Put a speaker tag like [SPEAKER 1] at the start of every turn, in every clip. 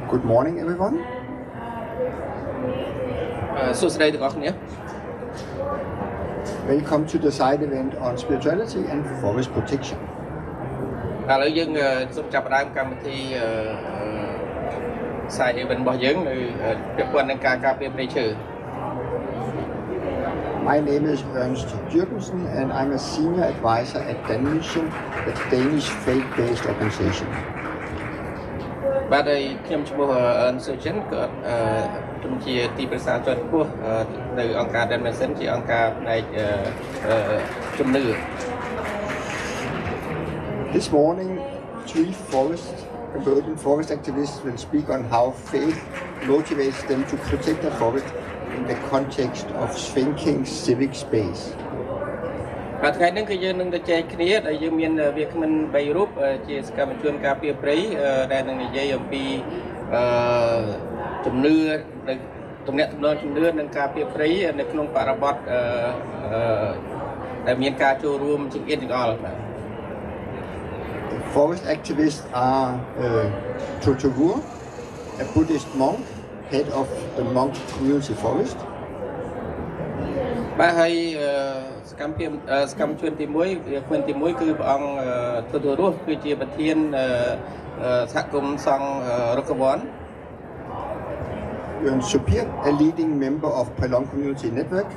[SPEAKER 1] Good morning, everyone. Welcome to the side event on spirituality and forest protection. My name is Ernst Jürgensen and I'm a senior advisor at Danmission, the Danish faith-based organization. This morning, three Cambodian forest activists will speak on how faith motivates them to protect the forest in the context of shrinking civic space. The forest activists are Totogur, a Buddhist monk, head of the monk community forest. Yuan Supir, a leading member of Pralong Community Network.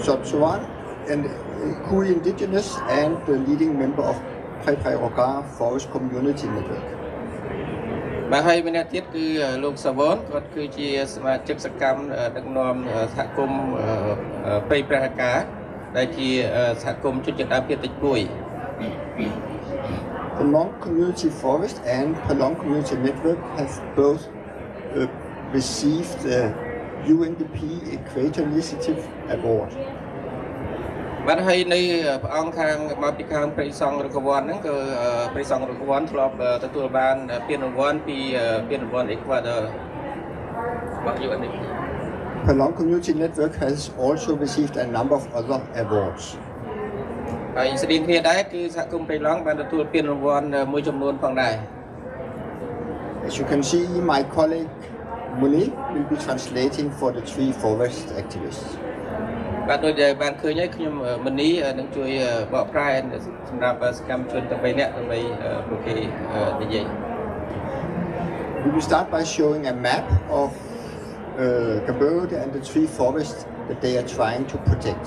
[SPEAKER 1] Sotsuan, and Kui Indigenous and the leading member of Prairogar Forest Community Network. The Monk Community Forest and Pralong Community Network have both received the UNDP Equator Initiative Award. Pralong Community Network has also received a number of other awards. As you can see, my colleague Muni will be translating for the three forest activists. We will start by showing a map of Cambodia and the three forests that they are trying to protect.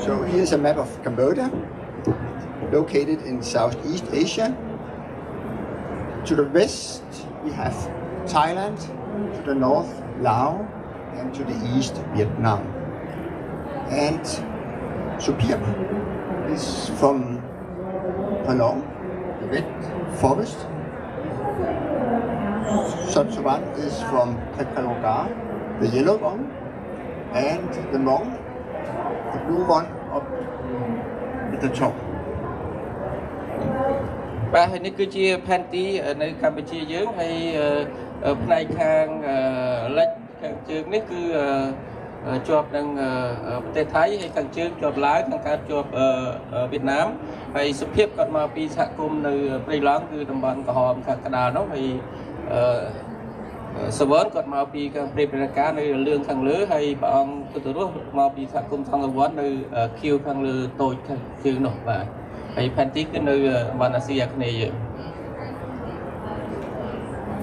[SPEAKER 1] So here's a map of Cambodia, located in Southeast Asia. To the west, we have Thailand, to the north, Laos, and to the east, Vietnam. And Supir is from Pralong, the red forest. Sotsuan is from Prairogar, the yellow one. And the monk, the blue one, up at the top.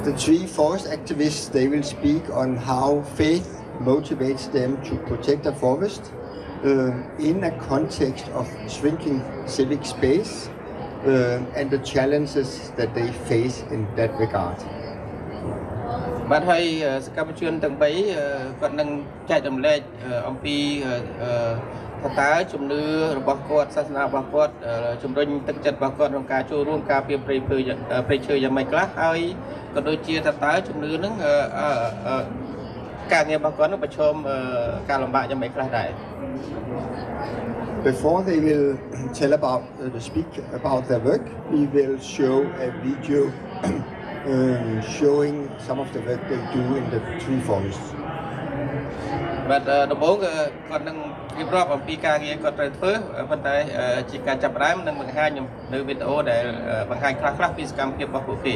[SPEAKER 1] The three forest activists, they will speak on how faith motivates them to protect the forest in a context of shrinking civic space and the challenges that they face in that regard.
[SPEAKER 2] ការងាររបស់គាត់នឹងប្រឈមការលំបាកយ៉ាងម៉េចខ្លះដែរ
[SPEAKER 1] Before they will tell about speak about their work, we will show a video showing some of the work they do in the tree forests.
[SPEAKER 2] បាទដំបូងគាត់នឹងរៀបរាប់អំពីការងារគាត់ត្រូវធ្វើប៉ុន្តែជាការចាប់ផ្ដើមនឹងបង្ហាញនៅវីដេអូដែលបង្ហាញខ្លះៗពីសកម្មភាពរបស់ពួកគេ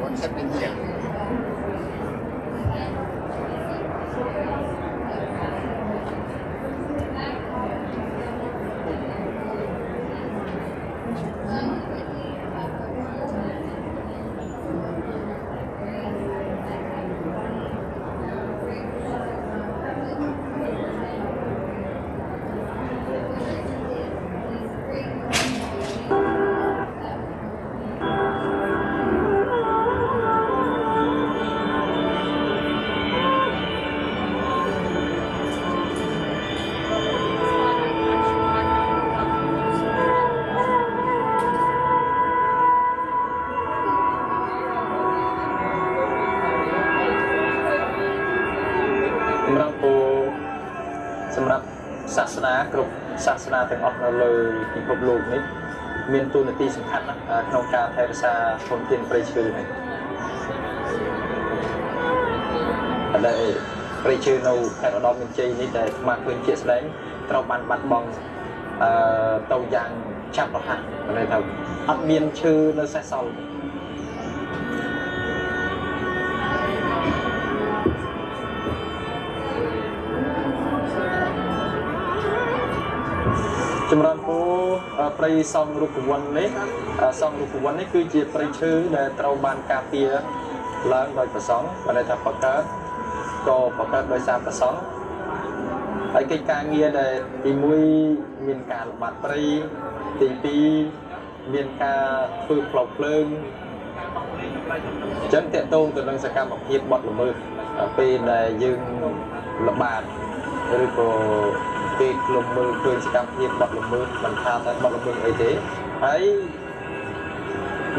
[SPEAKER 1] What's happening here?
[SPEAKER 3] សម្រាប់សាសនាគ្រប់សាសនាទាំងអស់នៅលើពិភពលោកនេះមានតួនាទីសំខាន់ណាស់ក្នុងការថែរក្សាធនធានព្រៃឈើនេះដែលព្រៃឈើនៅខេត្តឧត្តរមានជ័យនេះដែលស្មារតីឃើញជាក់ស្ដែងត្រូវបានបាត់បង់ទៅយ៉ាងឆាប់រហ័សន័យថាអត់មានឈើនៅសេសសល់ចម្រើនពូព្រៃសង់រូបវ័ននេះគឺជាព្រៃឈើដែលត្រូវបានការពារឡើងដោយព្រះសង្ឃបានន័យថាបង្កើតដោយសារព្រះសង្ឃហើយកិច្ចការងារដែលទី1មានការល្បាតព្រៃទី2មានការធ្វើផ្លូវភ្លើងអញ្ចឹងតកតងទៅនឹងសកម្មភាពបទល្មើសពេលដែលយើងល្បាតឬក៏ពេលខ្លុំមើលឃើញសកម្មភាពបទល្មើសមិនថាតែបទល្មើសអីទេហើយ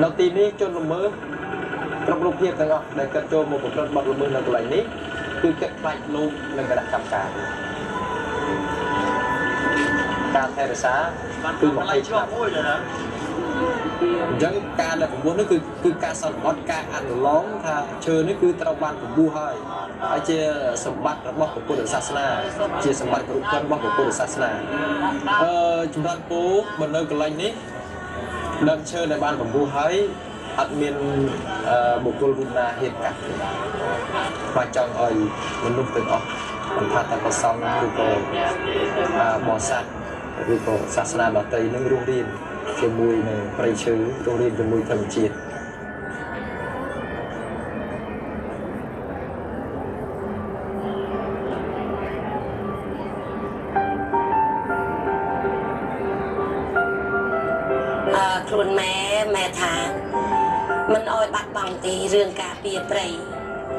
[SPEAKER 3] នៅទីនេះជនល្មើសគ្រប់រូបភាពទាំងអស់ដែលកើតចូលមកប្រព្រឹត្តបទល្មើសនៅកន្លែងនេះគឺកាត់ផ្លាច់លោកនឹងគណៈកម្មការថែរក្សាគឺ20ឆ្នាំអញ្ចឹងការដែល9នេះគឺការសន្មត់ការអនុលោមថាឈើនេះគឺត្រូវបានពពុះហើយជាសម្បត្តិរបស់ពុទ្ធសាសនាជាសម្បត្តិគ្រប់គ្រងរបស់ពុទ្ធសាសនាចម្រើនពូបើនៅកន្លែងនេះដើមឈើដែលបានពពុះហើយអត់មានបុគ្គលរូបណាហេតុកាត់មកចង់ឲ្យមនុស្សទាំងអស់មិនថាតែប្រសងឬក៏បរិស័ទឬក៏សាសនាដទៃនឹងរស់រានជាមួយនឹងព្រៃឈើរស់រានជាមួយធម្មជាតិ
[SPEAKER 4] ខ្លួនម៉ែថាមិនអោយបាត់បង់ទីរឿងការពារព្រៃ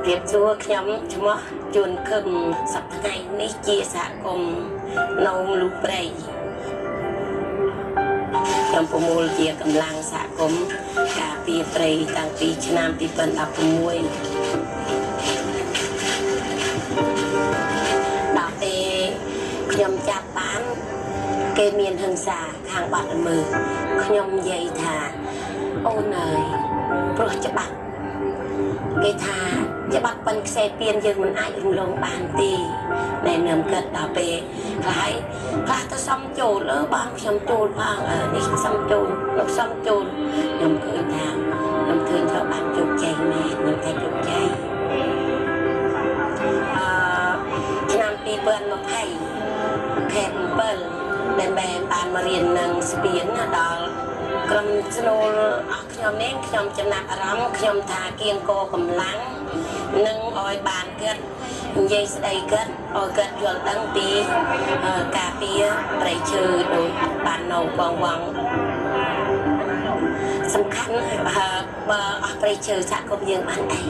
[SPEAKER 4] ប្រៀបសួរខ្ញុំឈ្មោះជួនខឹមសប្តាហ៍នេះជាសហគមន៍នៅលូព្រៃខ្ញុំប្រមូលជាកម្លាំងសហគមន៍ការពារព្រៃតាំងពីឆ្នាំ2016ដល់ពេលខ្ញុំចាប់បានគេមានហិង្សាខាងបាត់ល្មើសខ្ញុំនិយាយថាអូនអើយព្រោះច្បាប់គេថាច្បាប់ប៉ិនខ្សែពៀនយើងមិនអាចរំលងបានទេតែនឹមគិតដល់ពេលខ្លះទៅសំចូលបងខ្ញុំចូលផងនេះសំចូលលោកសំចូលខ្ញុំឃើញថាខ្ញុំឃើញត្រូវបានជោគជ័យមែនខ្ញុំថាជោគជ័យឆ្នាំ2020ខែ7ដែលបានមករៀននឹងស្ពានដល់ក ក្រុមស្នូលអស់ខ្ញុំនេះខ្ញុំចំណាប់អារម្មណ៍ខ្ញុំថាគៀងកកម្លាំងនឹងឲ្យបានគាត់និយាយស្ដីគាត់ឲ្យគាត់យល់ដឹងពីការពារប្រៃឈើដូចបាននៅបងវងសំខាន់បើអស់ប្រៃឈើសហគមន៍យើងបានអី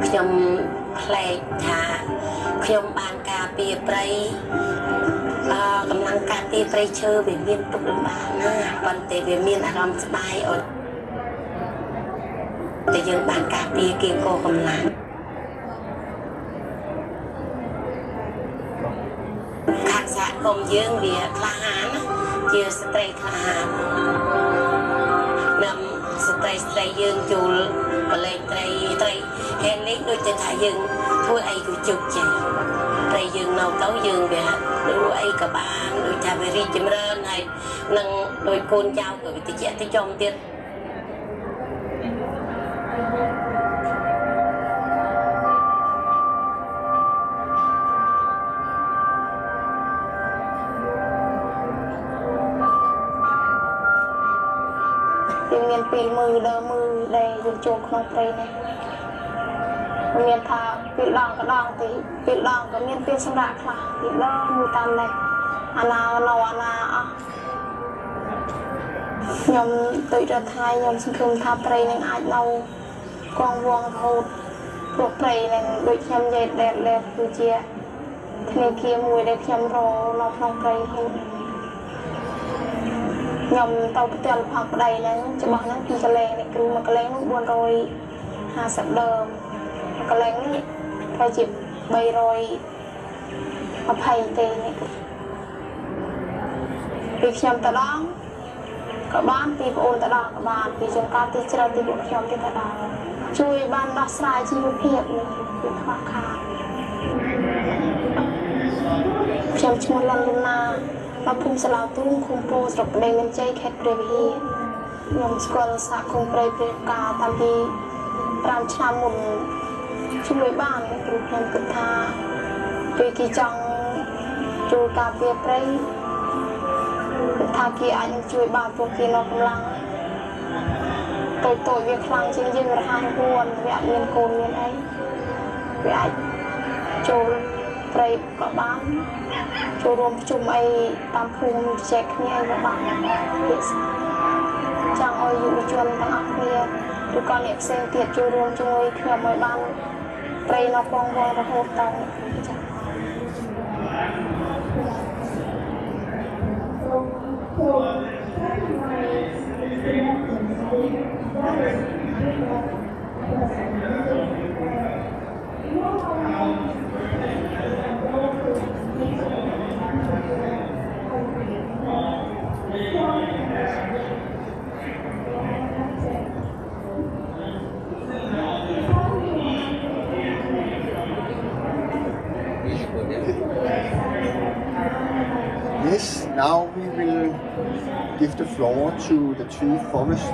[SPEAKER 4] ខ្ញុំផ្លែកថាខ្ញុំបានការពារប្រៃកម្លាំងការពារប្រៃឈើវាមានទុកលំបាកណាស់ប៉ុន្តែវាមានអារម្មណ៍ស្បាយអូនតែយើងបានការពារគៀងកកម្លាំងខាងសហគមន៍យើងវាក្លាហានជាស្ត្រីក្លាហាននាំស្ត្រីយើងចូលបលែងត្រីហេនេះដូចតែថាយើងធ្វើអីក៏ជោគជ័យតែយើងនៅទៅយើងវាรู้អីក៏បានដូចថាវារីកចម្រើនហើយនឹងដោយកូនចៅក៏វាតិចទៅចំទៀតយើងមានពីមើលដើមមើលដែលយើងចូលក្នុងព្រៃនេះមានថាពីដងក៏ដងពីដងក៏មានពីសម្រាប់ខ្លះពីដងមួយតាមនេះអាណានៅអាណាអស់ខ្ញុំដូចរដ្ឋាភិបាលខ្ញុំសង្ឃឹមថាព្រៃនឹងអាចនៅកងវងរហូតព្រោះព្រៃនឹងដូចខ្ញុំនិយាយដែលគឺជាធនាគារមួយដែលខ្ញុំរកនៅក្នុងព្រៃរហូតខ្ញុំទៅផ្ទាល់ផកប្តីហ្នឹងច្បាស់ហ្នឹងពីកលែងនេះគ្រូមួយកលែងនោះ450ដើមកលែងនេះប្រហែលជា320ទេនេះពីខ្ញុំទៅដល់ក៏បានពីប្អូនទៅដល់ក៏បានពីចំការទីច្រើនទីពួកខ្ញុំទៅដល់ជួយបានដោះស្រាយជីវភាពនេះពីខ្វះខាតខ្ញុំឈ្មោះលន់លូណាមកភូមិសាឡៅទូងឃុំពោស្រុកប្តីមានជ័យខេត្តព្រះវិហារខ្ញុំស្គាល់សហគមន៍ព្រៃព្រាកាតាំងពី5ឆ្នាំមុនជួយបានគ្រូខ្ញុំគិតថាពេលគេចង់ជួយការពារព្រៃគិតថាគេអាចនឹងជួយបានពួកគេនៅកម្លាំងតូចវាខ្លាំងជាងយើងរហ័សហួនវាអត់មានកូនមានអីវាអាចចូលព្រៃក៏បានចូលរួមប្រជុំអីតាមភូមិចែកគ្នាអីក៏បានចង់ឲ្យយុវជនទាំងអស់គ្នាឬក៏អ្នកផ្សេងទៀតចូលរួមជាមួយខ្ញុំឲ្យបានព្រៃនៅក្នុងវងរហូតដល់ចា៎
[SPEAKER 1] Yes, now we will give the floor to the three forest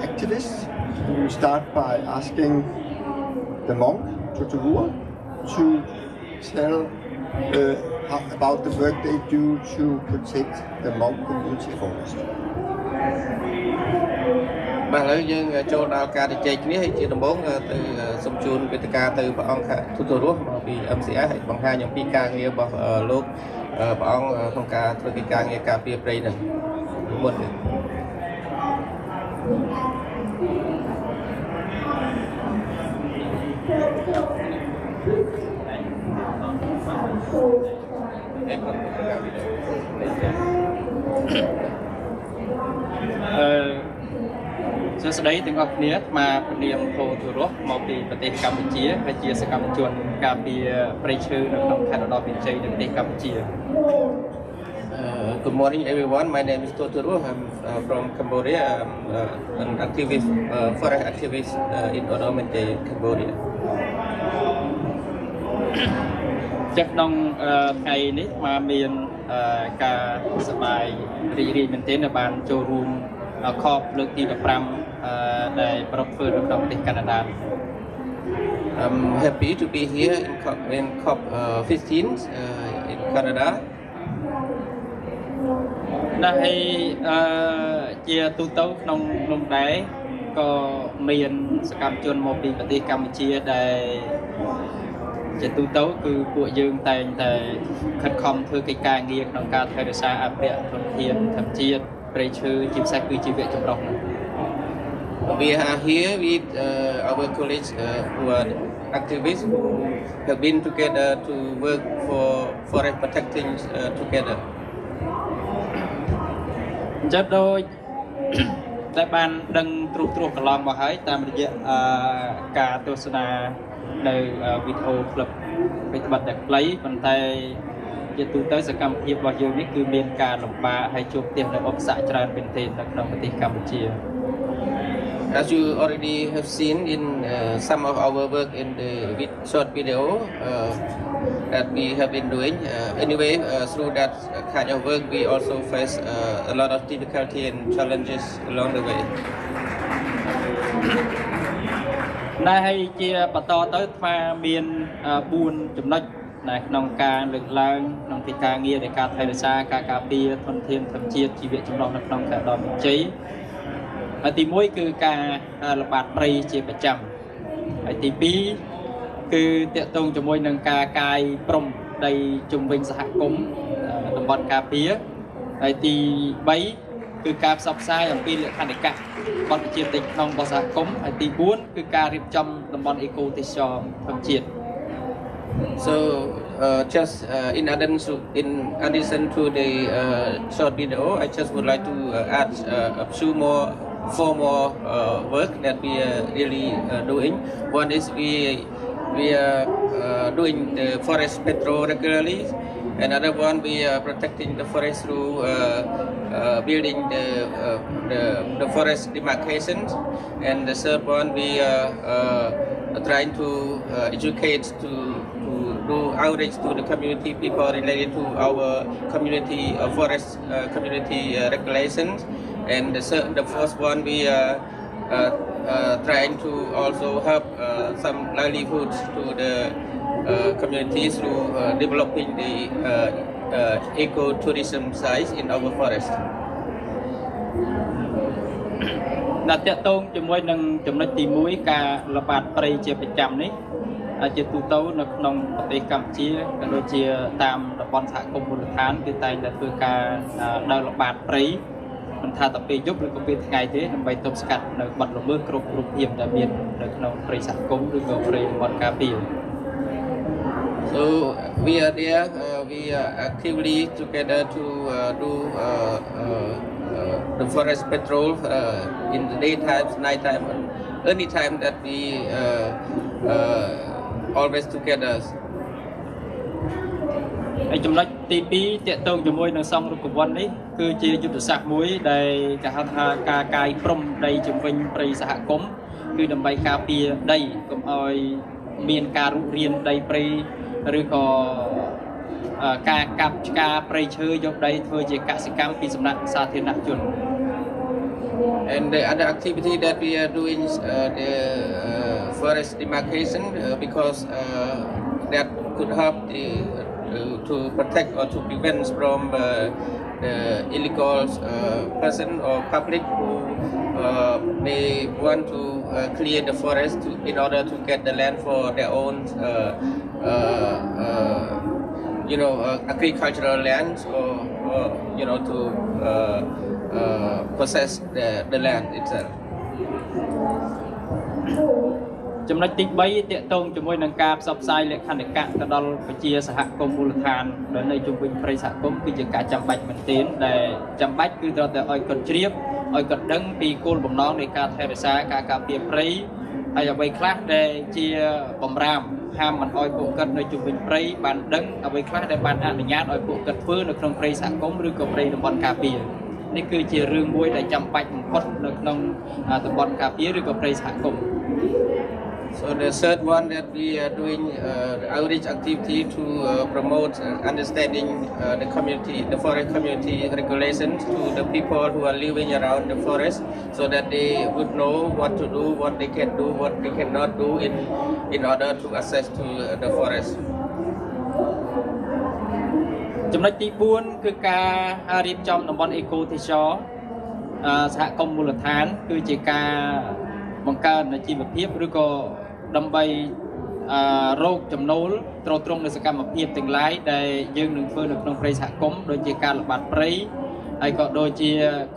[SPEAKER 1] activists. We will start by asking the monk, Tuturua, to tell about the work they do to protect the monk community forest.
[SPEAKER 2] បាទឥឡូវយើងចូលដល់ការជជែកគ្នាហើយជាដំបូងទៅសូមជូនវេទិកាទៅព្រះអង្គទូតរស់មកពី MCI ហើយបង្ហាញអំពីការងាររបស់លោកព្រះអង្គក្នុងការធ្វើកិច្ចការងារការពារព្រៃនឹងមុននេះ
[SPEAKER 3] សួស្តីទាំងអស់គ្នាមកព្រាមពោធិរសមកពីប្រទេសកម្ពុជាហើយជាសកម្មជនការពារព្រៃឈើនៅក្នុងខេត្តឧត្តរមានជ័យនៅប្រទេសកម្ពុជា
[SPEAKER 2] Good morning everyone. My name is Totoro. I'm from Cambodia. I'm an activist, forest activist in Oromete, Cambodia.
[SPEAKER 3] ចាស់ក្នុងថ្ងៃនេះមកមានការសប្បាយរីករាយមែនទែនដែលបានចូលរួមខបលើកទី 15 ដែលប្រពៃនៅក្នុងប្រទេសកាណាដា
[SPEAKER 2] I'm happy to be here in COP 15 in Canada.
[SPEAKER 5] นะให้เจียตุโต้นงได้ก็มีนสกัมจนโมปีปฏิกรรมเชียได้เจตุโต้คือพวกยืงแต่ขัดคอมเพื่อการเงียบของการเทรซาอาเปียทนเทียนทำเชียไปชื่อจิมแซกคือชีวิตจำลอง
[SPEAKER 2] We are here with our colleagues who are activists who have been together to work for forest protecting together.
[SPEAKER 5] จัดโดยแต่บ้านดังตรุกกลองมาให้ตามระยะการโฆษณาในวิดีโอคลิปไปบัดดักไลฟ์คนไทยจะตูเตอร์สกรรมเพียบว่าอยู่นี่คือเมียนการหลบป่าให้จุดเตรียมในอบสะจรานเป็นเทนในประเทศกัมพูชี
[SPEAKER 2] As you already have seen in some of our work in the short video that we have been doing, anyway, through that kind of work, we also face a lot of difficulty and challenges along the way.
[SPEAKER 5] นายให้เจียปตอเติร์มาเมียนบุญจุดนัดในนองการเลือกล้างนองติการเงียในการไทยซาการเปียทนเทียมทำเชียชีวิตจำลองนักนองแต่ดอนจีទី1គឺការระบาดព្រៃជាប្រចាំហើយទី2គឺតាក់ទងជាមួយនឹងការកាយព្រំដីជំវិញសហគមន៍តំបន់ការពារហើយទី3គឺការផ្សព្វផ្សាយអំពីលក្ខណៈបទជាតិទឹកក្នុងរបស់សហគមន៍ហើយទី4គឺការរៀបចំតំបន់អេកូទេសចរណ៍ធម្មជាតិ
[SPEAKER 2] So just in addition to the short video, I just would like to add four more work that we are really doing. One is we are doing the forest patrol regularly. Another one we are protecting the forest through building the forest demarcations. And the third one we are trying to educate to do outreach to the community people related to our community forest community regulations. And the first one we are trying to also help some livelihoods to the community through developing the eco-tourism sites in our forest.
[SPEAKER 5] ណាត់តាក់ទងជាមួយនឹងចំណុចទី1ការระบาดព្រៃជាប្រចាំនេះជាទូទៅនៅក្នុងប្រទេសកម្ពុជាក៏ដូចជាតាមតំបន់សហគមន៍មូលដ្ឋានគឺតែងតែធ្វើការដើរระบาดព្រៃមិនថាតែពេលយប់ឬក៏ពេលថ្ងៃទេដើម្បីទប់ស្កាត់នៅបទល្មើសគ្រប់រូបភាពដែលមាននៅក្នុងព្រៃសហគមន៍ឬក៏ព្រៃតំបន់ការពារ
[SPEAKER 2] So we are there. We are actively together to do the forest patrol in the daytime, nighttime, and any time that we always together. ហើយចំណុចទី2តាក់ទងជាមួយនឹងសង្ឃរូបវ័ននេះគឺជាយុទ្ធសាស្ត្រមួយដែលគេហៅថាការកាយព្រំដីជំវិញព្រៃសហគមន៍គឺដើម្បីការពារដីកុំឲ្យមានការរុករានដីព្រៃឬក៏ការកាប់ឆ្ការព្រៃឈើយកដីធ្វើជាកសិកម្មពីសំណាក់សាធារណជន And the other activity that we are doing is the forest demarcation because that could help to protect or to prevent from the illegal person or public who may want to clear the forest in order to get the land for their own agricultural lands or to possess the land itself. ចំណុចទី3តាក់ទងជាមួយនឹងការផ្សព្វផ្សាយលក្ខណៈទៅដល់ប្រជាសហគមន៍មូលដ្ឋានដែលនៅជុំវិញព្រៃសហគមន៍គឺជាការចាំបាច់មែនទែនដែលចាំបាច់គឺត្រូវតែឲ្យគាត់ជ្រាបឲ្យគាត់ដឹងពីគោលបំណងនៃការថែរក្សាការការពារព្រៃហើយអ្វីខ្លះដែលជាបំរាមហាមមិនឲ្យពួកគាត់នៅជុំវិញព្រៃបានដឹងអ្វីខ្លះដែលបានអនុញ្ញាតឲ្យពួកគាត់ធ្វើនៅក្នុងព្រៃសហគមន៍ឬក៏ព្រៃតំបន់ការពារនេះគឺជារឿងមួយដែលចាំបាច់បំផុតនៅក្នុងតំបន់ការពារឬក៏ព្រៃសហគមន៍ So the third one that we are doing outreach activity to promote understanding the community, the forest community regulations to the people who are living around the forest, so that they would know what to do, what they can do, what they cannot do in order to access to the forest.
[SPEAKER 5] ចំណុចទី4គឺការរៀបចំតំបន់អេកូទេសចរសហគមន៍មូលដ្ឋានគឺជាការបង្កើនជីវភាពឬក៏ដើម្បីរោគចំណូលទ្រទ្រង់នៅសកម្មភាពទាំងឡាយដែលយើងនឹងធ្វើនៅក្នុងព្រៃសហគមន៍ដូចជាការល្បាតព្រៃហើយក៏ដូចជា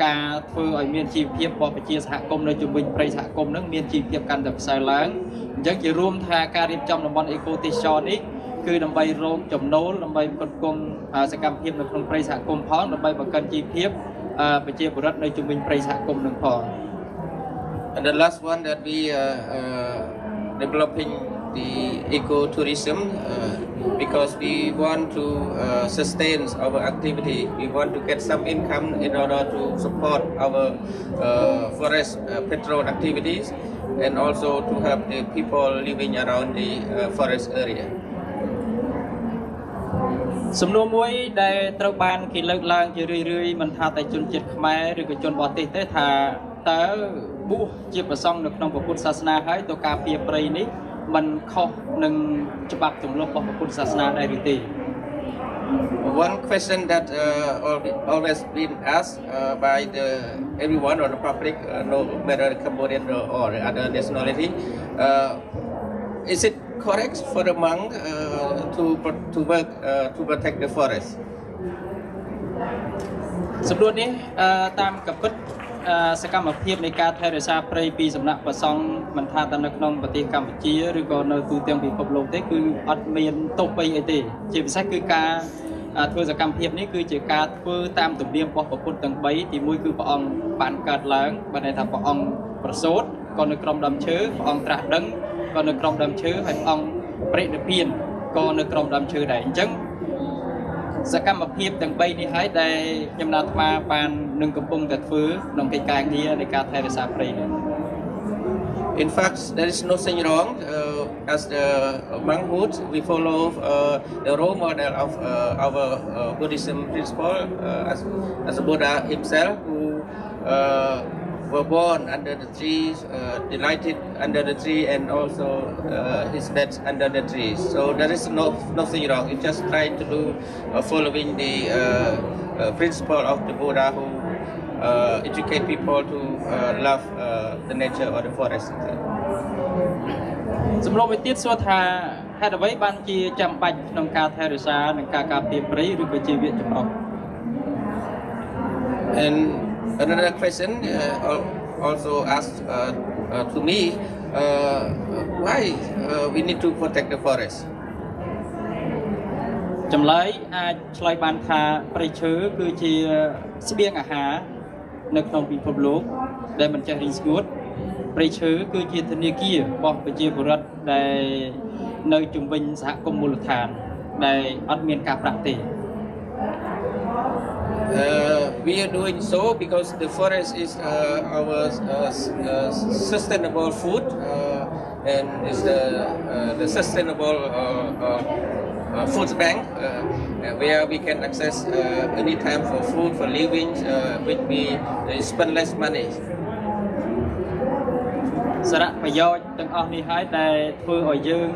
[SPEAKER 5] ការធ្វើឲ្យមានជីវភាពរបស់ប្រជាសហគមន៍នៅជុំវិញព្រៃសហគមន៍នឹងមានជីវភាពកាន់តែប្រសើរឡើងអញ្ចឹងជារួមថាការរៀបចំតំបន់អេកូទេសចរនេះគឺដើម្បីរោគចំណូលដើម្បីផ្គត់ផ្គង់សកម្មភាពនៅក្នុងព្រៃសហគមន៍ផងដើម្បីបង្កើនជីវភាពប្រជាពលរដ្ឋនៅជុំវិញព្រៃសហគមន៍នឹងផង
[SPEAKER 2] And the last one that we developing the ecotourism because we want to sustain our activity. We want to get some income in order to support our forest patrol activities and also to help the people living around the forest area.
[SPEAKER 5] សំណួរមួយដែលត្រូវបានគេលើកឡើងជារឿយៗមិនថាតែជនជាតិខ្មែរឬក៏ជនបរទេសទេថាតើបួសជាប្រសង់នៅក្នុងពុទ្ធសាសនាហើយទៅការពារព្រៃនេះมันខុសនឹងច្បាប់ទម្លាប់របស់ពុទ្ធសាសនាដែរឬទេ
[SPEAKER 2] One question that always been asked by everyone or the public, no matter Cambodian or other nationality, is it correct for the monk to work to protect the forest?
[SPEAKER 5] សំណួរនេះតាមកាពិតសកម្មភាពនៃការថែរក្សាព្រៃពីសំណាក់ព្រះសង្ឃមិនថាតែនៅក្នុងប្រទេសកម្ពុជាឬក៏នៅទូទាំងពិភពលោកទេគឺអត់មានទោសបីអីទេជាពិសេសគឺការធ្វើសកម្មភាពនេះគឺជាការធ្វើតាមទំនៀមរបស់ពុទ្ធទាំង3ទី1គឺព្រះអង្គបានកើតឡើងបានន័យថាព្រះអង្គប្រសូតក៏នៅក្រោមដើមឈើព្រះអង្គត្រាស់ដឹងក៏នៅក្រោមដើមឈើហើយព្រះអង្គបរិនិព្វានក៏នៅក្រោមដើមឈើដែរអញ្ចឹងសកម្មភាពទាំង3នេះហើយដែលខ្ញុំណាត់អាត្មាបាននឹងកំពុងតែធ្វើក្នុងកិច្ចការងារនៃការថែរក្សាព្រៃនេះ
[SPEAKER 2] In fact, there is nothing wrong. As the monkhood, we follow the role model of our Buddhism principle as the Buddha himself, who were born under the tree, delighted under the tree, and also his death under the tree. So there is nothing wrong. You just try to do following the principle of the Buddha, who educate people to love the nature or the forest.
[SPEAKER 5] សំណួរមួយទៀតសួរថាហេតុអ្វីបានជាចាំបាច់ក្នុងការថែរក្សានិងការការពារព្រៃឬក៏ជីវៈចម្រុះ
[SPEAKER 2] And another question also asked to me, why we need to protect the forest?
[SPEAKER 5] ចម្លើយអាចឆ្លើយបានថាព្រៃឈើគឺជាស្បៀងអាហារនៅក្នុងពិភពលោកដែលមិនចេះរីងស្ងួតព្រៃឈើគឺជាធនាគាររបស់ប្រជាពលរដ្ឋដែលនៅជុំវិញសហគមន៍មូលដ្ឋានដែលអត់មានការប្រាក់ទេ
[SPEAKER 2] We are doing so because the forest is our sustainable food and is the sustainable food bank where we can access any time for food for living, which we spend less money.
[SPEAKER 5] សារៈប្រយោជន៍ទាំងអស់នេះហើយដែលធ្វើឲ្យយើង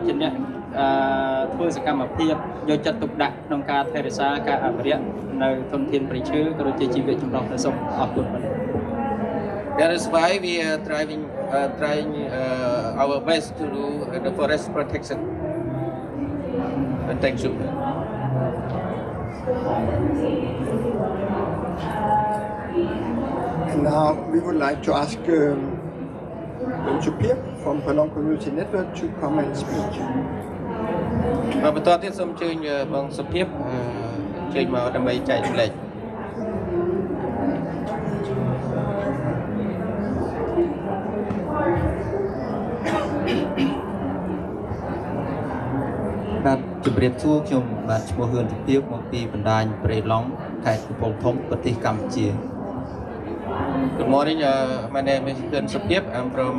[SPEAKER 5] ជាអ្នកធ្វើសកម្មភាពយកចិត្តទុកដាក់ក្នុងការថែរក្សាការអភិរក្សនៅធនធានព្រៃឈើក៏ដូចជាជីវៈចម្រុះនៅសូមអរគុណបាទ
[SPEAKER 2] That is why we are trying our best to do the forest protection. Thank you.
[SPEAKER 1] And now we would like to ask Chupir from Palong Community Network to come and speak.
[SPEAKER 2] បន្តទៀតសូមអញ្ជើញបងសុភាពអញ្ជើញមកដើម្បីចែករំលែក
[SPEAKER 6] បាទជម្រាបសួរខ្ញុំបាទឈ្មោះហ៊ឿនសុភាពមកពីបណ្ដាញព្រៃឡង់ខេត្តកំពង់ធំប្រទេសកម្ពុជា
[SPEAKER 2] Good morning, my name is Hun Supip. I'm from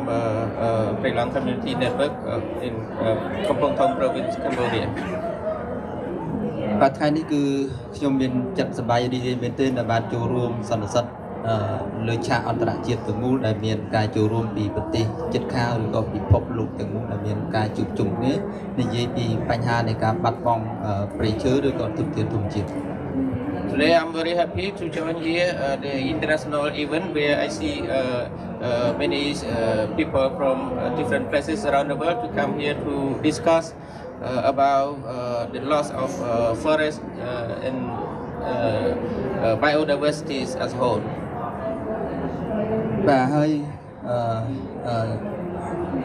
[SPEAKER 2] Prelang Community Network in Kampong Thom Province, Cambodia.
[SPEAKER 6] បាទថ្ងៃនេះគឺខ្ញុំមានចិត្តសប្បាយរីករាយមែនទែនដែលបានចូលរួមសន្និសីទ លើឆាកអន្តរជាតិទាំងមូលដែលមានការចូលរួមពីប្រទេសជិតខាងឬក៏ពិភពលោកទាំងមូលដែលមានការជួបជុំគ្នានិយាយពីបញ្ហានៃការបាត់បង់ព្រៃឈើឬក៏ធនធានធម្មជាតិ
[SPEAKER 2] Today I'm very happy to join here the international event where I see many people from different places around the world to come here to discuss about the loss of forest and biodiversity as a whole.
[SPEAKER 6] បាទហើយ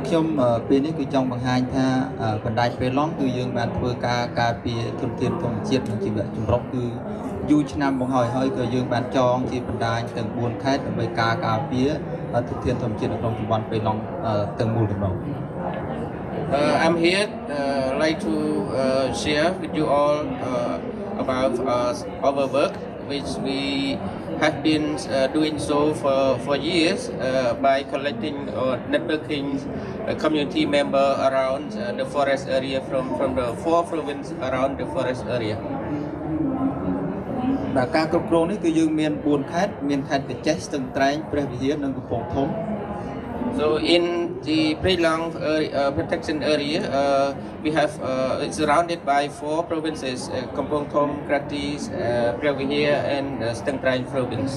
[SPEAKER 6] ខ្ញុំពេលនេះគឺចង់បង្ហាញថាបណ្ដាញព្រៃឡង់គឺយើងបានធ្វើការការពារធនធានធម្មជាតិនិងជីវៈចម្រុះគឺយូរឆ្នាំមកហើយក៏យើងបានចងជាបណ្ដាញទាំង4ខេត្តដើម្បីការពារធនធានធម្មជាតិនៅក្នុងតំបន់ព្រៃឡង់ទាំងមូលទាំងនោះ
[SPEAKER 2] I'm here like to share with you all about our work which we have been doing so for years by collecting or networking community members around the forest area from the 4 provinces around the forest area.
[SPEAKER 6] បាទការគ្រប់គ្រងនេះគឺយើងមាន4ខេត្តមានខេត្តកញ្ចេះស្ទឹងត្រែងព្រះវិហារនិងកំពង់ធំ
[SPEAKER 2] So in the Prelong protection area, we have it's surrounded by 4 provinces: Kampong Thom, Kratis, Previhir, and Stang Train province.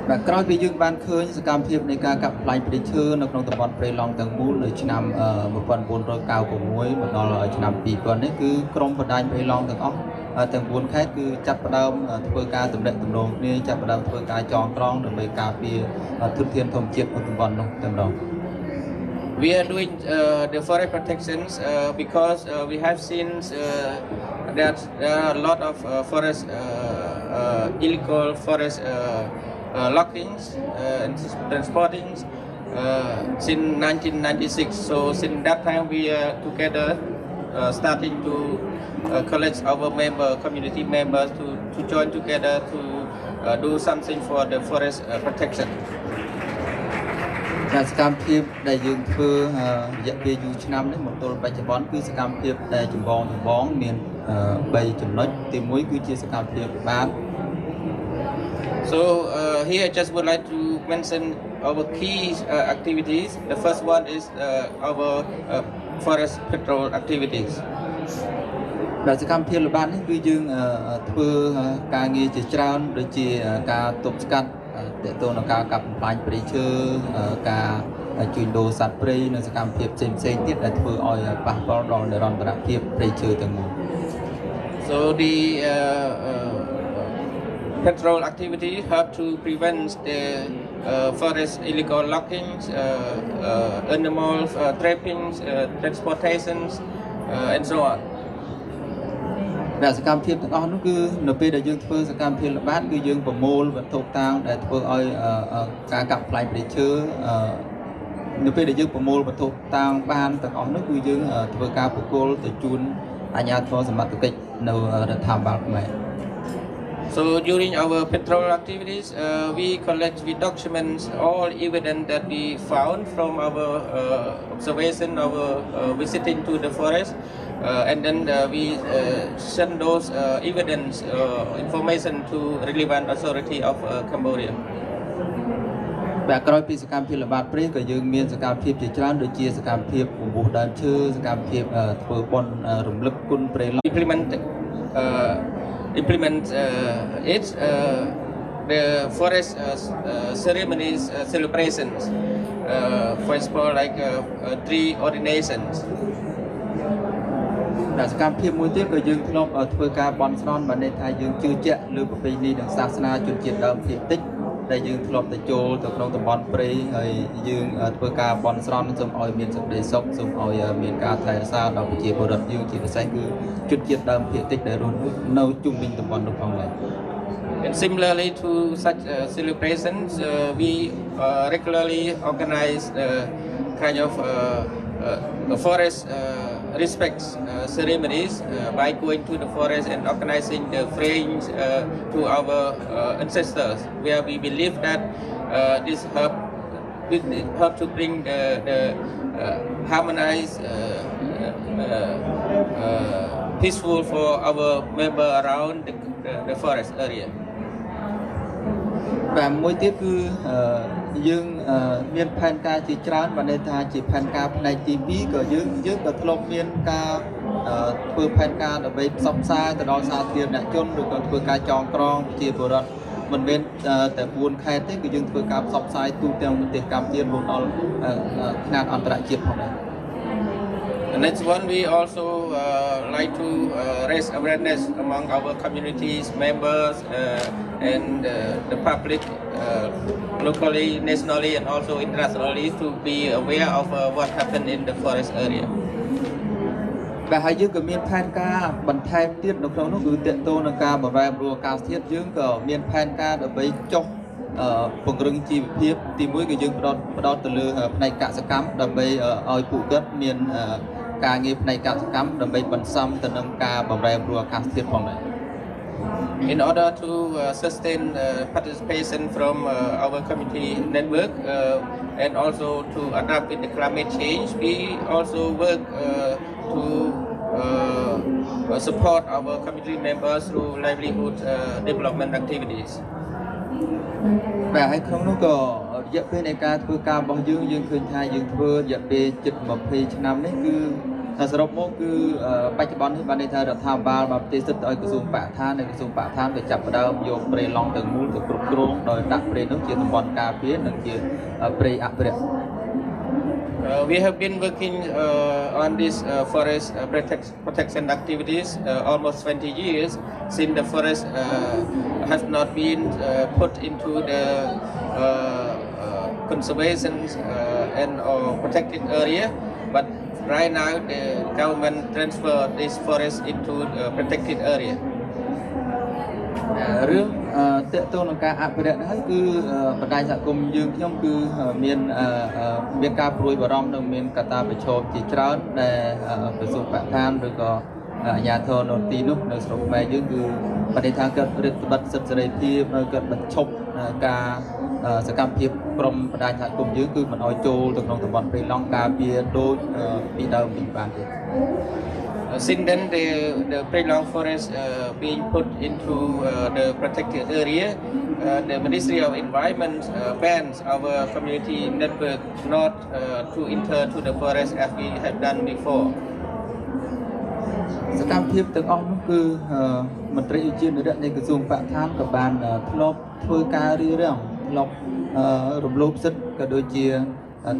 [SPEAKER 6] បាទក្រោយពីយើងបានឃើញសកម្មភាពនៃការកាប់ផ្លាញ់ព្រៃឈើនៅក្នុងតំបន់ព្រៃឡង់ទាំងមូលនៅឆ្នាំ1996មកដល់ឆ្នាំ2000នេះគឺក្រុមបណ្ដាញព្រៃឡង់ទាំងអស់ទាំង4ខេត្តគឺចាប់ផ្ដើមធ្វើការទំនាក់ទំនងគ្នាចាប់ផ្ដើមធ្វើការចងក្រងដើម្បីការពារធនធានធម្មជាតិនៅតំបន់នោះតែម្ដង
[SPEAKER 2] We are doing the forest protections because we have seen that there are a lot of forest illegal forest loggings and transporting since 1996. So since that time we are together starting to collect our community members to join together to do something for the forest protection.
[SPEAKER 6] សកម្មភាពដែលយើងធ្វើរយៈពេលយូរឆ្នាំនេះមកទល់បច្ចុប្បន្នគឺសកម្មភាពដែលចម្បងមាន3ចំណុចទី1គឺជាសកម្មភាពបាទ
[SPEAKER 2] So here I just would like to mention our key activities. The first one is our forest patrol activities.
[SPEAKER 6] បាទសកម្មភាពល្បាតនេះគឺយើងធ្វើការងារជាច្រើនដូចជាការទប់ស្កាត់តេតូននឹងការកាប់បំផ្លាញព្រៃឈើការជួញដូរសត្វព្រៃនិងសកម្មភាពផ្សេងៗទៀតដែលធ្វើឲ្យប៉ះពាល់ដល់និរន្តរភាពព្រៃឈើទាំងមូល
[SPEAKER 2] So the patrol activity help to prevent the forest illegal logging, animal trapping, transportations, and so on.
[SPEAKER 6] តែសកម្មភាពទាំងអស់នោះគឺនៅពេលដែលយើងធ្វើសកម្មភាពល្បាតគឺយើងប្រមូលវត្ថុតាងដែលធ្វើឲ្យការកាប់ផ្លាញ់ព្រៃឈើនៅពេលដែលយើងប្រមូលវត្ថុតាងបានទាំងអស់នោះគឺយើងធ្វើការប្រគល់ទៅជូនអាជ្ញាធរសមត្ថកិច្ចនៅរដ្ឋាភិបាលខ្មែរ
[SPEAKER 2] So during our patrol activities, we document all evidence that we found from our observation, our visiting to the forest, and then we send those evidence information to relevant authority of Cambodia.
[SPEAKER 6] បាទក្រោយពីសកម្មភាពល្បាតព្រៃក៏យើងមានសកម្មភាពជាច្រើនដូចជាសកម្មភាពពង្រឹងដើមឈើសកម្មភាពធ្វើបុណ្យរំលឹកគុណព្រៃឡង់
[SPEAKER 2] implement it the forest ceremonies celebrations for example like tree ordinations
[SPEAKER 6] តែសកម្មភាពមួយទៀតក៏យើងធ្លាប់ធ្វើការបន់ស្រន់បានន័យថាយើងជឿជាក់លើប្រពៃណីនិងសាសនាជនជាតិដើមភាគតិចដែលយើងធ្លាប់ទៅចូលទៅក្នុងតំបន់ព្រៃហើយយើងធ្វើការបន់ស្រន់សូមឲ្យមានសេចក្តីសុខសូមឲ្យមានការថែរក្សាដល់ប្រជាពលរដ្ឋយើងជាពិសេសគឺជនជាតិដើមភាគតិចដែលរស់នៅជុំវិញតំបន់នោះផងដែរ
[SPEAKER 2] And similarly to such celebrations, we regularly organize kind of forest respect ceremonies by going to the forest and organizing the frames to our ancestors, where we believe that this help to bring the harmonized, peaceful for our member around the forest area.
[SPEAKER 6] và mỗi tiết cứ dương miền pan ca chỉ trán và nên ta chỉ pan ca này chỉ bí cỡ dương cỡ thôn miền ca vừa pan ca ở bên sông xa từ đó xa tiền đã chôn được vừa ca tròn con chỉ vừa đó mình bênแต่buôn khai thế cứ dương vừa ca sông xa tu theo một tiết cam tiền buôn đó ngàn an đại chiếtของnày.
[SPEAKER 2] The next one, we also like to raise awareness among our communities, members, and the public, locally, nationally, and also internationally, to be aware of what happened in the forest area.
[SPEAKER 6] แต่ให้យើងក៏មានផែនការបន្ថែមទៀតនៅក្នុងនោះគឺតេតតនឹងការបម្រែបម្រួលអាកាសធាតុយើងក៏មានផែនការដើម្បីចុះពង្រឹងជីវភាពទី1គឺយើងផ្ដោតទៅលើផ្នែកកសិកម្មដើម្បីឲ្យពួកគាត់មានការងារផ្នែកកសិកម្មដើម្បីបន្សំទៅនឹងការបម្រែបម្រួលអាកាសធាតុផងដែរ
[SPEAKER 2] In order to sustain participation from our community network and also to adapt with the climate change, we also work to support our community members through livelihood development activities.
[SPEAKER 6] តែឲ្យក្នុងនោះក៏រយៈពេលនៃការធ្វើការរបស់យើងឃើញថាយើងធ្វើរយៈពេលជិត20ឆ្នាំនេះគឺសរុបមកគឺបច្ចុប្បន្ននេះបានន័យថារដ្ឋាភិបាលបានផ្ទេរសិទ្ធិឲ្យក្រសួងបរិស្ថាននិងក្រសួងបរិស្ថានក៏ចាប់ផ្ដើមយកព្រៃឡង់ទាំងមូលទៅគ្រប់គ្រងដោយដាក់ព្រៃនោះជាតំបន់ការពារនិងជាព្រៃអភិរក្ស
[SPEAKER 2] We have been working on this forest protection activities almost 20 years since the forest has not been put into the conservation and or protected area, but right now the government transferred this forest into protected area.
[SPEAKER 6] រឿងតេតតនឹងការអភិរក្សនេះគឺបណ្ដាញសហគមន៍យើងខ្ញុំគឺមានការព្រួយបារម្ភនិងមានកត្តាប្រឈមជាច្រើនដែលក្រសួងបរិស្ថានឬក៏អាជ្ញាធរនៅទីនោះនៅស្រុកខ្មែរយើងគឺបដិថាគាត់រឹតបន្តឹងសិទ្ធិសេរីភាពនៅគាត់បញ្ឈប់ការសកម្មភាពក្រុមបណ្ដាញសហគមន៍យើងគឺមិនឲ្យចូលទៅក្នុងតំបន់ព្រៃឡង់ការពារដូចពីដើមវិញបានទេ
[SPEAKER 2] Since then, the Prelong forest being put into the protected area, the Ministry of Environment bans our community network not to enter to the forest as we have done before.
[SPEAKER 6] សកម្មភាពទាំងអស់នោះគឺមន្ត្រីឧទ្យានុរក្សនៃក្រសួងបរិស្ថានក៏បានធ្លាប់ធ្វើការរៀបធ្លាប់រំលោភសិទ្ធិក៏ដូចជា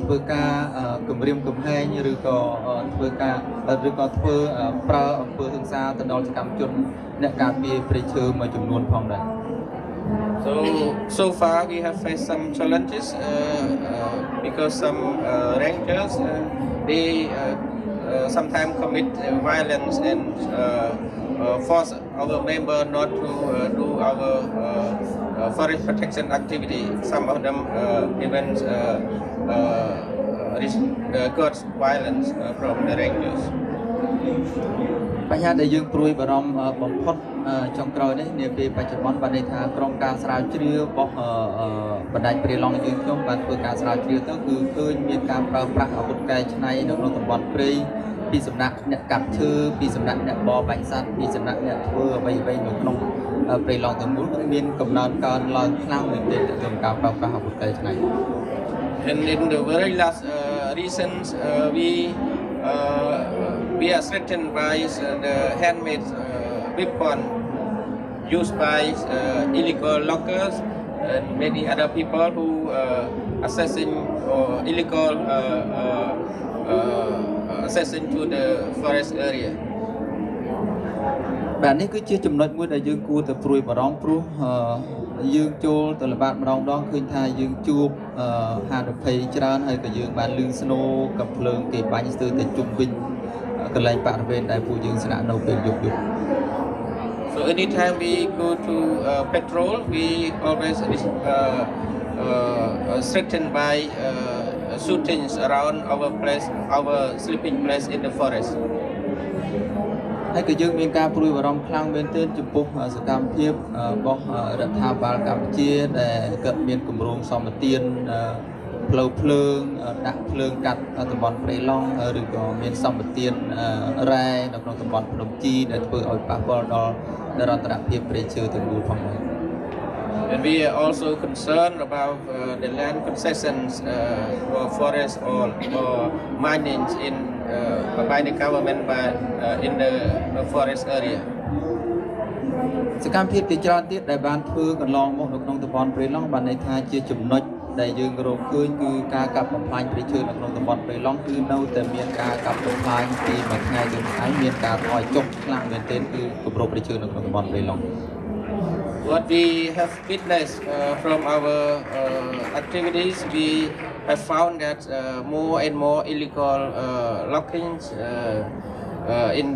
[SPEAKER 6] ធ្វើការគម្រាមកំហែងឬក៏ធ្វើប្រើអំពើហិង្សាទៅដល់សកម្មជនអ្នកការពារព្រៃឈើមួយចំនួនផងដែរ
[SPEAKER 2] So far we have faced some challenges because some rangers they sometimes commit violence and force our member not to do our forest protection activity. Some of them even got violence from the rangers. បញ្ហាដែលយើងព្រួយបារម្ភបំផុតចុងក្រោយនេះនាពេលបច្ចុប្បន្នបានន័យថាក្រុមការស្រាវជ្រាវរបស់បណ្ដាញព្រៃឡង់យើងខ្ញុំបានធ្វើការស្រាវជ្រាវទៅគឺឃើញមានការប្រើប្រាស់អាវុធកែច្នៃនៅក្នុងតំបន់ព្រៃពីសំណាក់អ្នកកាប់ឈើពីសំណាក់អ្នកបរបាញ់សត្វពីសំណាក់អ្នកធ្វើអ្វីៗនៅក្នុងព្រៃឡង់ទាំងមូលគឺមានកំណើនកើនឡើងខ្លាំងមែនទែនក្នុងការប្រើប្រាស់អាវុធកែច្នៃ And in the very last recent we are threatened by the handmade weapon used by illegal loggers and many other people who accessing or illegal accessing to the forest area.
[SPEAKER 6] បាទនេះគឺជាចំណុចមួយដែលយើងគួរតែព្រួយបារម្ភព្រោះយើងចូលទៅល្បាតម្ដងឃើញថាយើងជួបហានិភ័យច្រើនហើយក៏យើងបានលឺស្នូរកំភ្លើងគេបាញ់ស្ទើរតែជុំវិញកន្លែងបរិវេណដែលពួកយើងស្នាក់នៅពេលយប់
[SPEAKER 2] So anytime we go to patrol, we always threatened by shootings around our place, our sleeping place in the forest. ហើយក៏យើងមានការព្រួយបារម្ភខ្លាំងមែនទែនចំពោះសកម្មភាពរបស់រដ្ឋាភិបាលកម្ពុជាដែលគាត់មានគម្រោងសម្បទានផ្លូវភ្លើងដាក់ភ្លើងកាត់តំបន់ព្រៃឡង់ឬក៏មានសម្បទានរ៉ែនៅក្នុងតំបន់ភ្នំជីដែលធ្វើឲ្យប៉ះពាល់ដល់និរន្តរភាពព្រៃឈើទាំងមូលផងដែរ And we are also concerned about the land concessions for forest or mining by the government in the forest area.
[SPEAKER 6] សកម្មភាពជាច្រើនទៀតដែលបានធ្វើកន្លងមកនៅក្នុងតំបន់ព្រៃឡង់បានន័យថាជាចំណុចដែលយើងរកឃើញគឺការកាប់បំផ្លាញព្រៃឈើនៅក្នុងតំបន់ព្រៃឡង់គឺនៅតែមានការកាប់បំផ្លាញពីមួយថ្ងៃទៅមួយថ្ងៃមានការថយចុះខ្លាំងមែនទែនគឺគម្របព្រៃឈើនៅក្នុងតំបន់ព្រៃឡង់
[SPEAKER 2] What we have witnessed from our activities, we have found that more and more illegal loggings in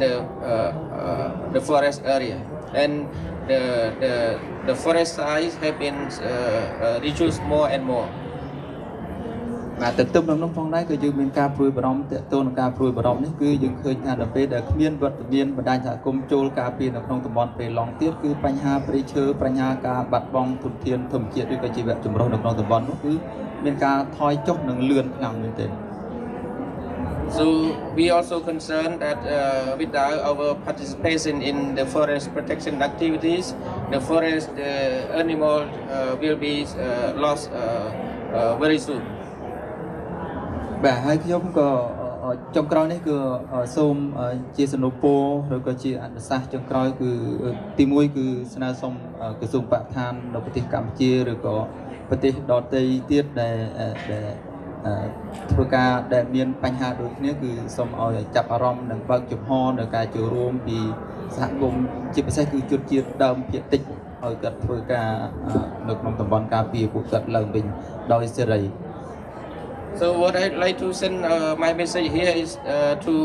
[SPEAKER 2] the forest area, and the forest size have been reduced more and more.
[SPEAKER 6] បាទទន្ទឹមនឹងនោះផងដែរក៏យើងមានការព្រួយបារម្ភទាក់ទងនឹងការព្រួយបារម្ភនេះគឺយើងឃើញថានៅពេលដែលគ្មានវត្តមានបណ្ដាញសហគមន៍ចូលការពារនៅក្នុងតំបន់ព្រៃឡង់ទៀតគឺបញ្ហាព្រៃឈើបញ្ហាការបាត់បង់ធនធានធម្មជាតិឬក៏ជីវៈចម្រុះនៅក្នុងតំបន់នោះគឺមានការថយចុះនិងលឿនខ្លាំងមែនទែន
[SPEAKER 2] So we also concerned that without our participation in the forest protection activities, the forest animal will be lost very soon.
[SPEAKER 6] បាទហើយខ្ញុំក៏ចុងក្រោយនេះគឺសូមជាសំណូមពរឬក៏ជាអនុសាសន៍ចុងក្រោយគឺទី1គឺស្នើសុំក្រសួងបរិស្ថាននៅប្រទេសកម្ពុជាឬក៏ប្រទេសដទៃទៀតដែលធ្វើការដែលមានបញ្ហាដូចគ្នាគឺសូមឲ្យចាប់អារម្មណ៍និងបើកចំហនៅការចូលរួមពីសហគមន៍ជាពិសេសគឺជនជាតិដើមភាគតិចឲ្យគាត់ធ្វើការនៅក្នុងតំបន់ការពារពួកគាត់ឡើងវិញដោយសេរី
[SPEAKER 2] So what I'd like to send my message here is to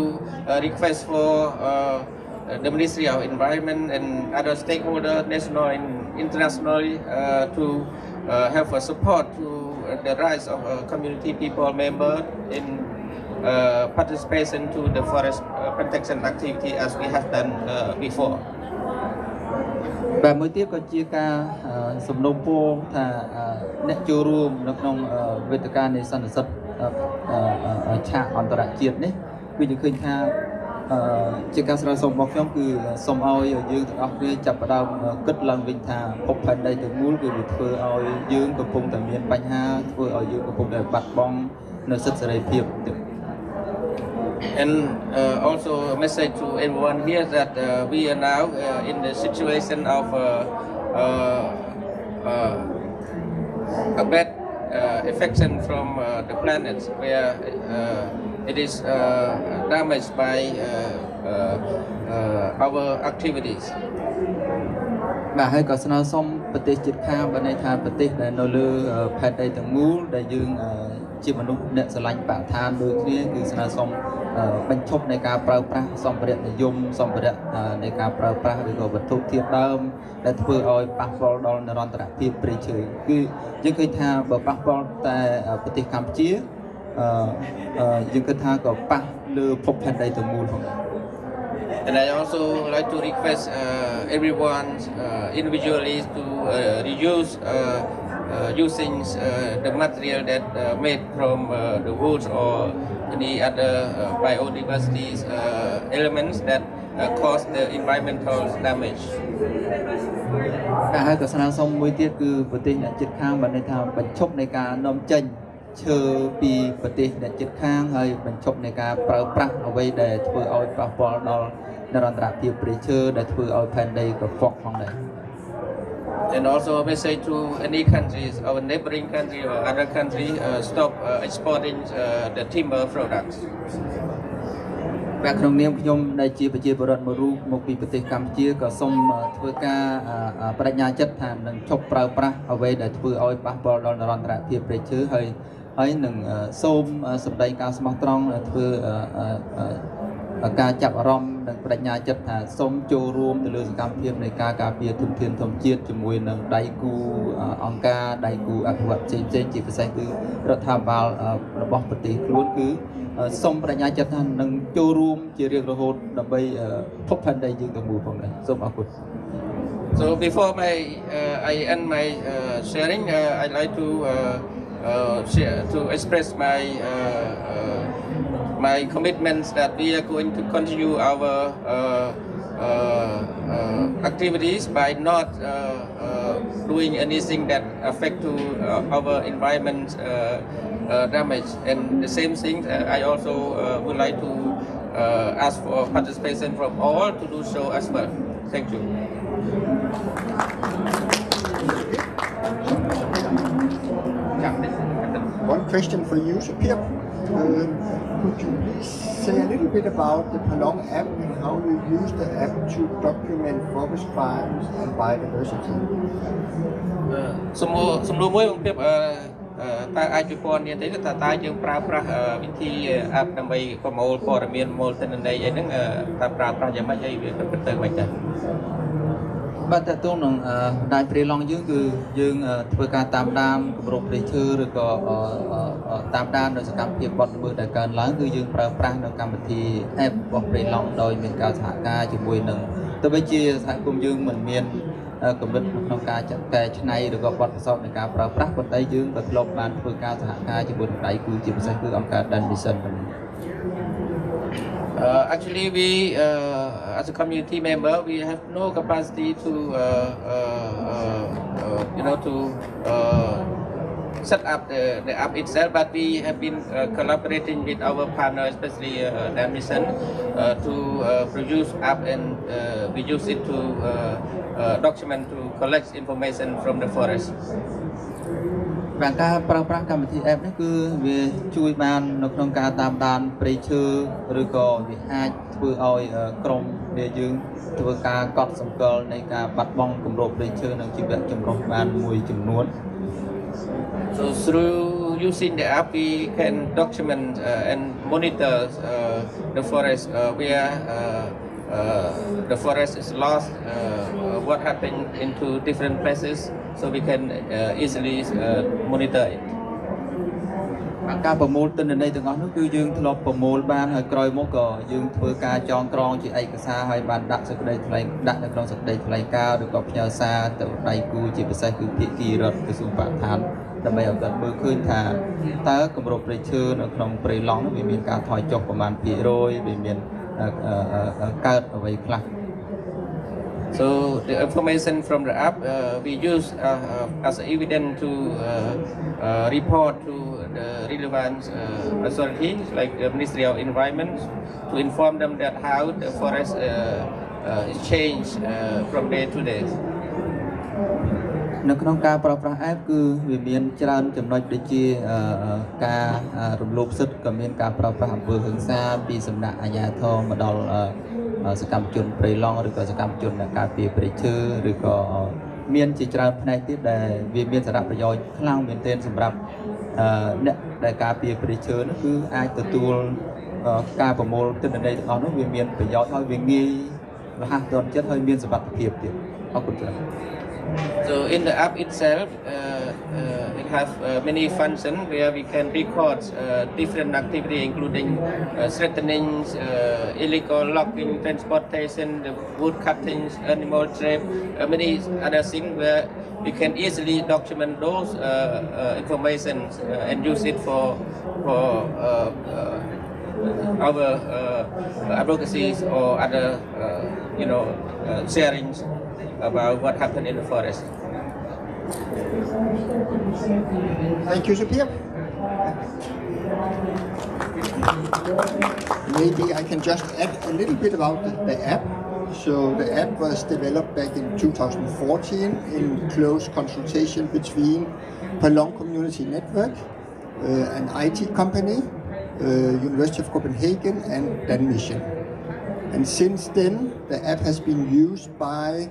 [SPEAKER 2] request for the Ministry of Environment and other stakeholders, national and internationally, to have a support to the rights of community people member in participation to the forest protection activity as we have done before.
[SPEAKER 6] បាទមួយទៀតក៏ជាការសំណូមពរថាអ្នកចូលរួមនៅក្នុងវេទិកានៃសន្និសីទឆាកអន្តរជាតិនេះគឺយើងឃើញថាជាការស្នើសុំរបស់ខ្ញុំគឺសូមឲ្យយើងទាំងអស់គ្នាចាប់ផ្ដើមគិតឡើងវិញថាភពផែនដីទាំងមូលគឺវាធ្វើឲ្យយើងកំពុងតែមានបញ្ហាធ្វើឲ្យយើងកំពុងតែបាត់បង់នៅសិទ្ធិសេរីភាព
[SPEAKER 2] And also a message to everyone here that we are now in the situation of a bad affection from the planet where it is damaged by our activities.
[SPEAKER 6] បាទហើយក៏ស្នើសុំប្រទេសជិតខាងបានន័យថាប្រទេសដែលនៅលើផែនដីទាំងមូលដែលយើងជាមនុស្សអ្នកស្រឡាញ់បរិស្ថានដូចគ្នាគឺស្នើសុំបញ្ឈប់នៃការប្រើប្រាស់សម្ភារៈនិយមសម្ភារៈនៃការប្រើប្រាស់ឬក៏វត្ថុធាតុដើមដែលធ្វើឲ្យប៉ះពាល់ដល់និរន្តរភាពព្រៃឈើគឺយើងឃើញថាបើប៉ះពាល់តែប្រទេសកម្ពុជាយើងគិតថាក៏ប៉ះលើភពផែនដីទាំងមូលផងដែរ
[SPEAKER 2] And I also like to request everyone individually to reuse using the material that made from the woods or any other biodiversity elements that cause the environmental damage.
[SPEAKER 6] ហើយក៏ស្នើសុំមួយទៀតគឺប្រទេសអ្នកជិតខាងបានន័យថាបញ្ឈប់នៃការនាំចេញឈើពីប្រទេសអ្នកជិតខាងហើយបញ្ឈប់នៃការប្រើប្រាស់អ្វីដែលធ្វើឲ្យប៉ះពាល់ដល់និរន្តរភាពព្រៃឈើដែលធ្វើឲ្យផែនដីកខ្វក់ផងដែរ
[SPEAKER 2] And also a message to any countries, our neighboring country or other country, stop exporting the timber products.
[SPEAKER 6] ក្នុងនាមខ្ញុំដែលជាប្រជាពលរដ្ឋមួយរូបមកពីប្រទេសកម្ពុជាក៏សូមធ្វើការបដិញ្ញាចិត្តថានឹងឈប់ប្រើប្រាស់អ្វីដែលធ្វើឲ្យប៉ះពាល់ដល់និរន្តរភាពព្រៃឈើហើយនឹងសូមសម្ដែងការស្មោះត្រង់ធ្វើការចាប់អារម្មណ៍និងបដិញ្ញាចិត្តថាសូមចូលរួមទៅលើសកម្មភាពនៃការការពារធនធានធម្មជាតិជាមួយនឹងដៃគូអង្គការដៃគូអភិវឌ្ឍន៍ផ្សេងៗជាពិសេសគឺរដ្ឋាភិបាលរបស់ប្រទេសខ្លួនគឺសូមបដិញ្ញាចិត្តថានឹងចូលរួមជារៀងរហូតដើម្បីភពផែនដីយើងទាំងមូលផងដែរសូមអរគុណ
[SPEAKER 2] So before I end my sharing, I'd like to express my commitments that we are going to continue our activities by not doing anything that affect to our environment damage. And the same thing, I also would like to ask for participation from all to do so as well. Thank you.
[SPEAKER 1] One question for you, Supir. Could you please say a little bit about the Palong app and how you use the app to document forest fires and biodiversity?
[SPEAKER 2] សំណួរមួយបងប្រៀបតើអាចជួយពណ៌នាមទេតើយើងប្រើប្រាស់វិធី app ដើម្បីប្រមូលព័ត៌មានមូលទិន្នន័យអីហ្នឹងតើប្រើប្រាស់យ៉ាងម៉េចហើយវាពិតទៅមិនដែរ
[SPEAKER 6] បាទតើតោះនឹងបណ្ដាញព្រៃឡង់យើងគឺយើងធ្វើការតាមដានគម្របព្រៃឈើឬក៏តាមដាននៅសកម្មភាពបទល្មើសដែលកើនឡើងគឺយើងប្រើប្រាស់នៅកម្មវិធី app របស់ព្រៃឡង់ដោយមានការសហការជាមួយនឹងទោះបីជាសហគមន៍យើងមិនមានកម្រិតក្នុងការចាត់កែច្នៃឬក៏បទពិសោធន៍នៃការប្រើប្រាស់ប៉ុន្តែយើងក៏ធ្លាប់បានធ្វើការសហការជាមួយនឹងដៃគូជាពិសេសគឺអង្គការ Danmission
[SPEAKER 2] Actually, we as a community member, we have no capacity to set up the app itself, but we have been collaborating with our partner, especially Danmission, to produce app, and we use it to document, to collect information from the forest.
[SPEAKER 6] បាទការប្រើប្រាស់កម្មវិធី app នេះគឺវាជួយបាននៅក្នុងការតាមដានព្រៃឈើឬក៏វាអាចធ្វើឲ្យក្រុមដែលយើងធ្វើការកត់សម្គាល់នៃការបាត់បង់គម្របព្រៃឈើនិងជីវៈចម្រុះបានមួយចំនួន
[SPEAKER 2] So through using the app, we can document and monitor the forest where the forest is lost, what happened into different places, so we can easily monitor it.
[SPEAKER 6] ការប្រមូលទិន្នន័យទាំងអស់នោះគឺយើងធ្លាប់ប្រមូលបានហើយក្រោយមកក៏យើងធ្វើការចងក្រងជាឯកសារហើយបានដាក់សេចក្តីថ្លែងដាក់នៅក្នុងសេចក្តីថ្លែងការណ៍ឬក៏ផ្ញើសារទៅដៃគូជាពិសេសគឺភាគីរដ្ឋក្រសួងបរិស្ថានដើម្បីឲ្យគាត់មើលឃើញថាតើគម្របព្រៃឈើនៅក្នុងព្រៃឡង់នោះវាមានការថយចុះប្រមាណ%វាមានកើតអ្វីខ្លះ
[SPEAKER 2] So the information from the app we use as evidence to report to the relevant authorities like the Ministry of Environment to inform them that how the forest is changed from day to day.
[SPEAKER 6] នៅក្នុងការប្រើប្រាស់ app គឺវាមានច្រើនចំណុចដូចជាការរំលោភសិទ្ធិក៏មានការប្រើប្រាស់អំពើហិង្សាពីសំណាក់អាជ្ញាធរមកដល់សកម្មជនព្រៃឡង់ឬក៏សកម្មជនដែលការពារព្រៃឈើឬក៏មានជាច្រើនផ្នែកទៀតដែលវាមានសារៈប្រយោជន៍ខ្លាំងមែនទែនសម្រាប់អ្នកដែលការពារព្រៃឈើនោះគឺអាចទទួលការប្រមូលទិន្នន័យទាំងអស់នោះវាមានប្រយោជន៍ហើយវាងាយរហ័សទាន់ចិត្តហើយមានសុវត្ថិភាពទៀតអរគុណច្រើន
[SPEAKER 2] So in the app itself, it has many functions where we can record different activity, including threatening, illegal logging, transportation, the wood cutting, animal trap, many other things where we can easily document those information and use it for our advocacies or other, sharings about what happened in the forest.
[SPEAKER 1] Thank you, Supir. Maybe I can just add a little bit about the app. So the app was developed back in 2014 in close consultation between Palong Community Network, an IT company, University of Copenhagen and Danmission. And since then, the app has been used by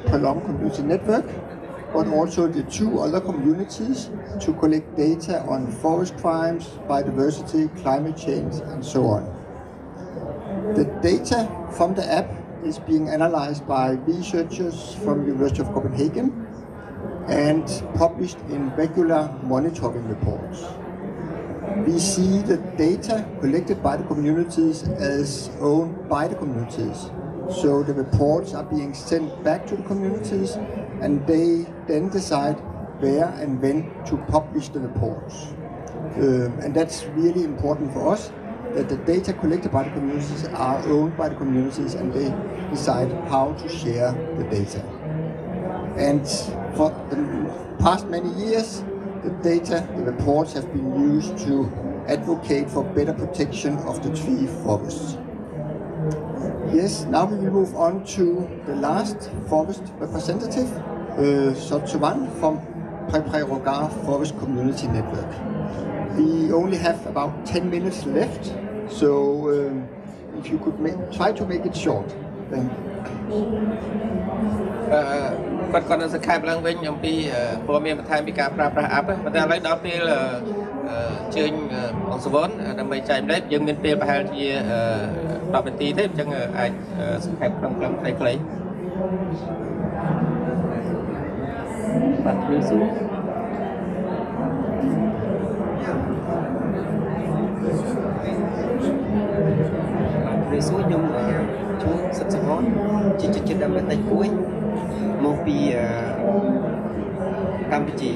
[SPEAKER 1] Palong Community Network, but also the two other communities to collect data on forest crimes, biodiversity, climate change, and so on. The data from the app is being analyzed by researchers from University of Copenhagen and published in regular monitoring reports. We see the data collected by the communities as owned by the communities. So the reports are being sent back to the communities and they then decide where and when to publish the reports. And that's really important for us that the data collected by the communities are owned by the communities and they decide how to share the data. And for the past many years, the data, the reports have been used to advocate for better protection of the tree forests. Yes, now we will move on to the last forest representative, Sotsuwan from Preprerogar Forest Community Network. We only have about 10 minutes left, so if you could try to make it short. Then.
[SPEAKER 2] គាត់នឹងសង្ខេបឡើងវិញអំពីព័ត៌មានបន្ថែមពីការប្រើប្រាស់ app ប៉ុន្តែឥឡូវដល់ពេលជើញបងសវនដើម្បីចែកម្លែកយើងមានពេលប្រហែលជា10នាទីទេអញ្ចឹងអាចសង្ខេបខ្លីៗខ្លីៗបាទលោកស៊ូព្រះសួរខ្ញុំជួនសិទ្ធិសវនជាចិត្តដើម្បីតែគួយមកពីកម្ពុជា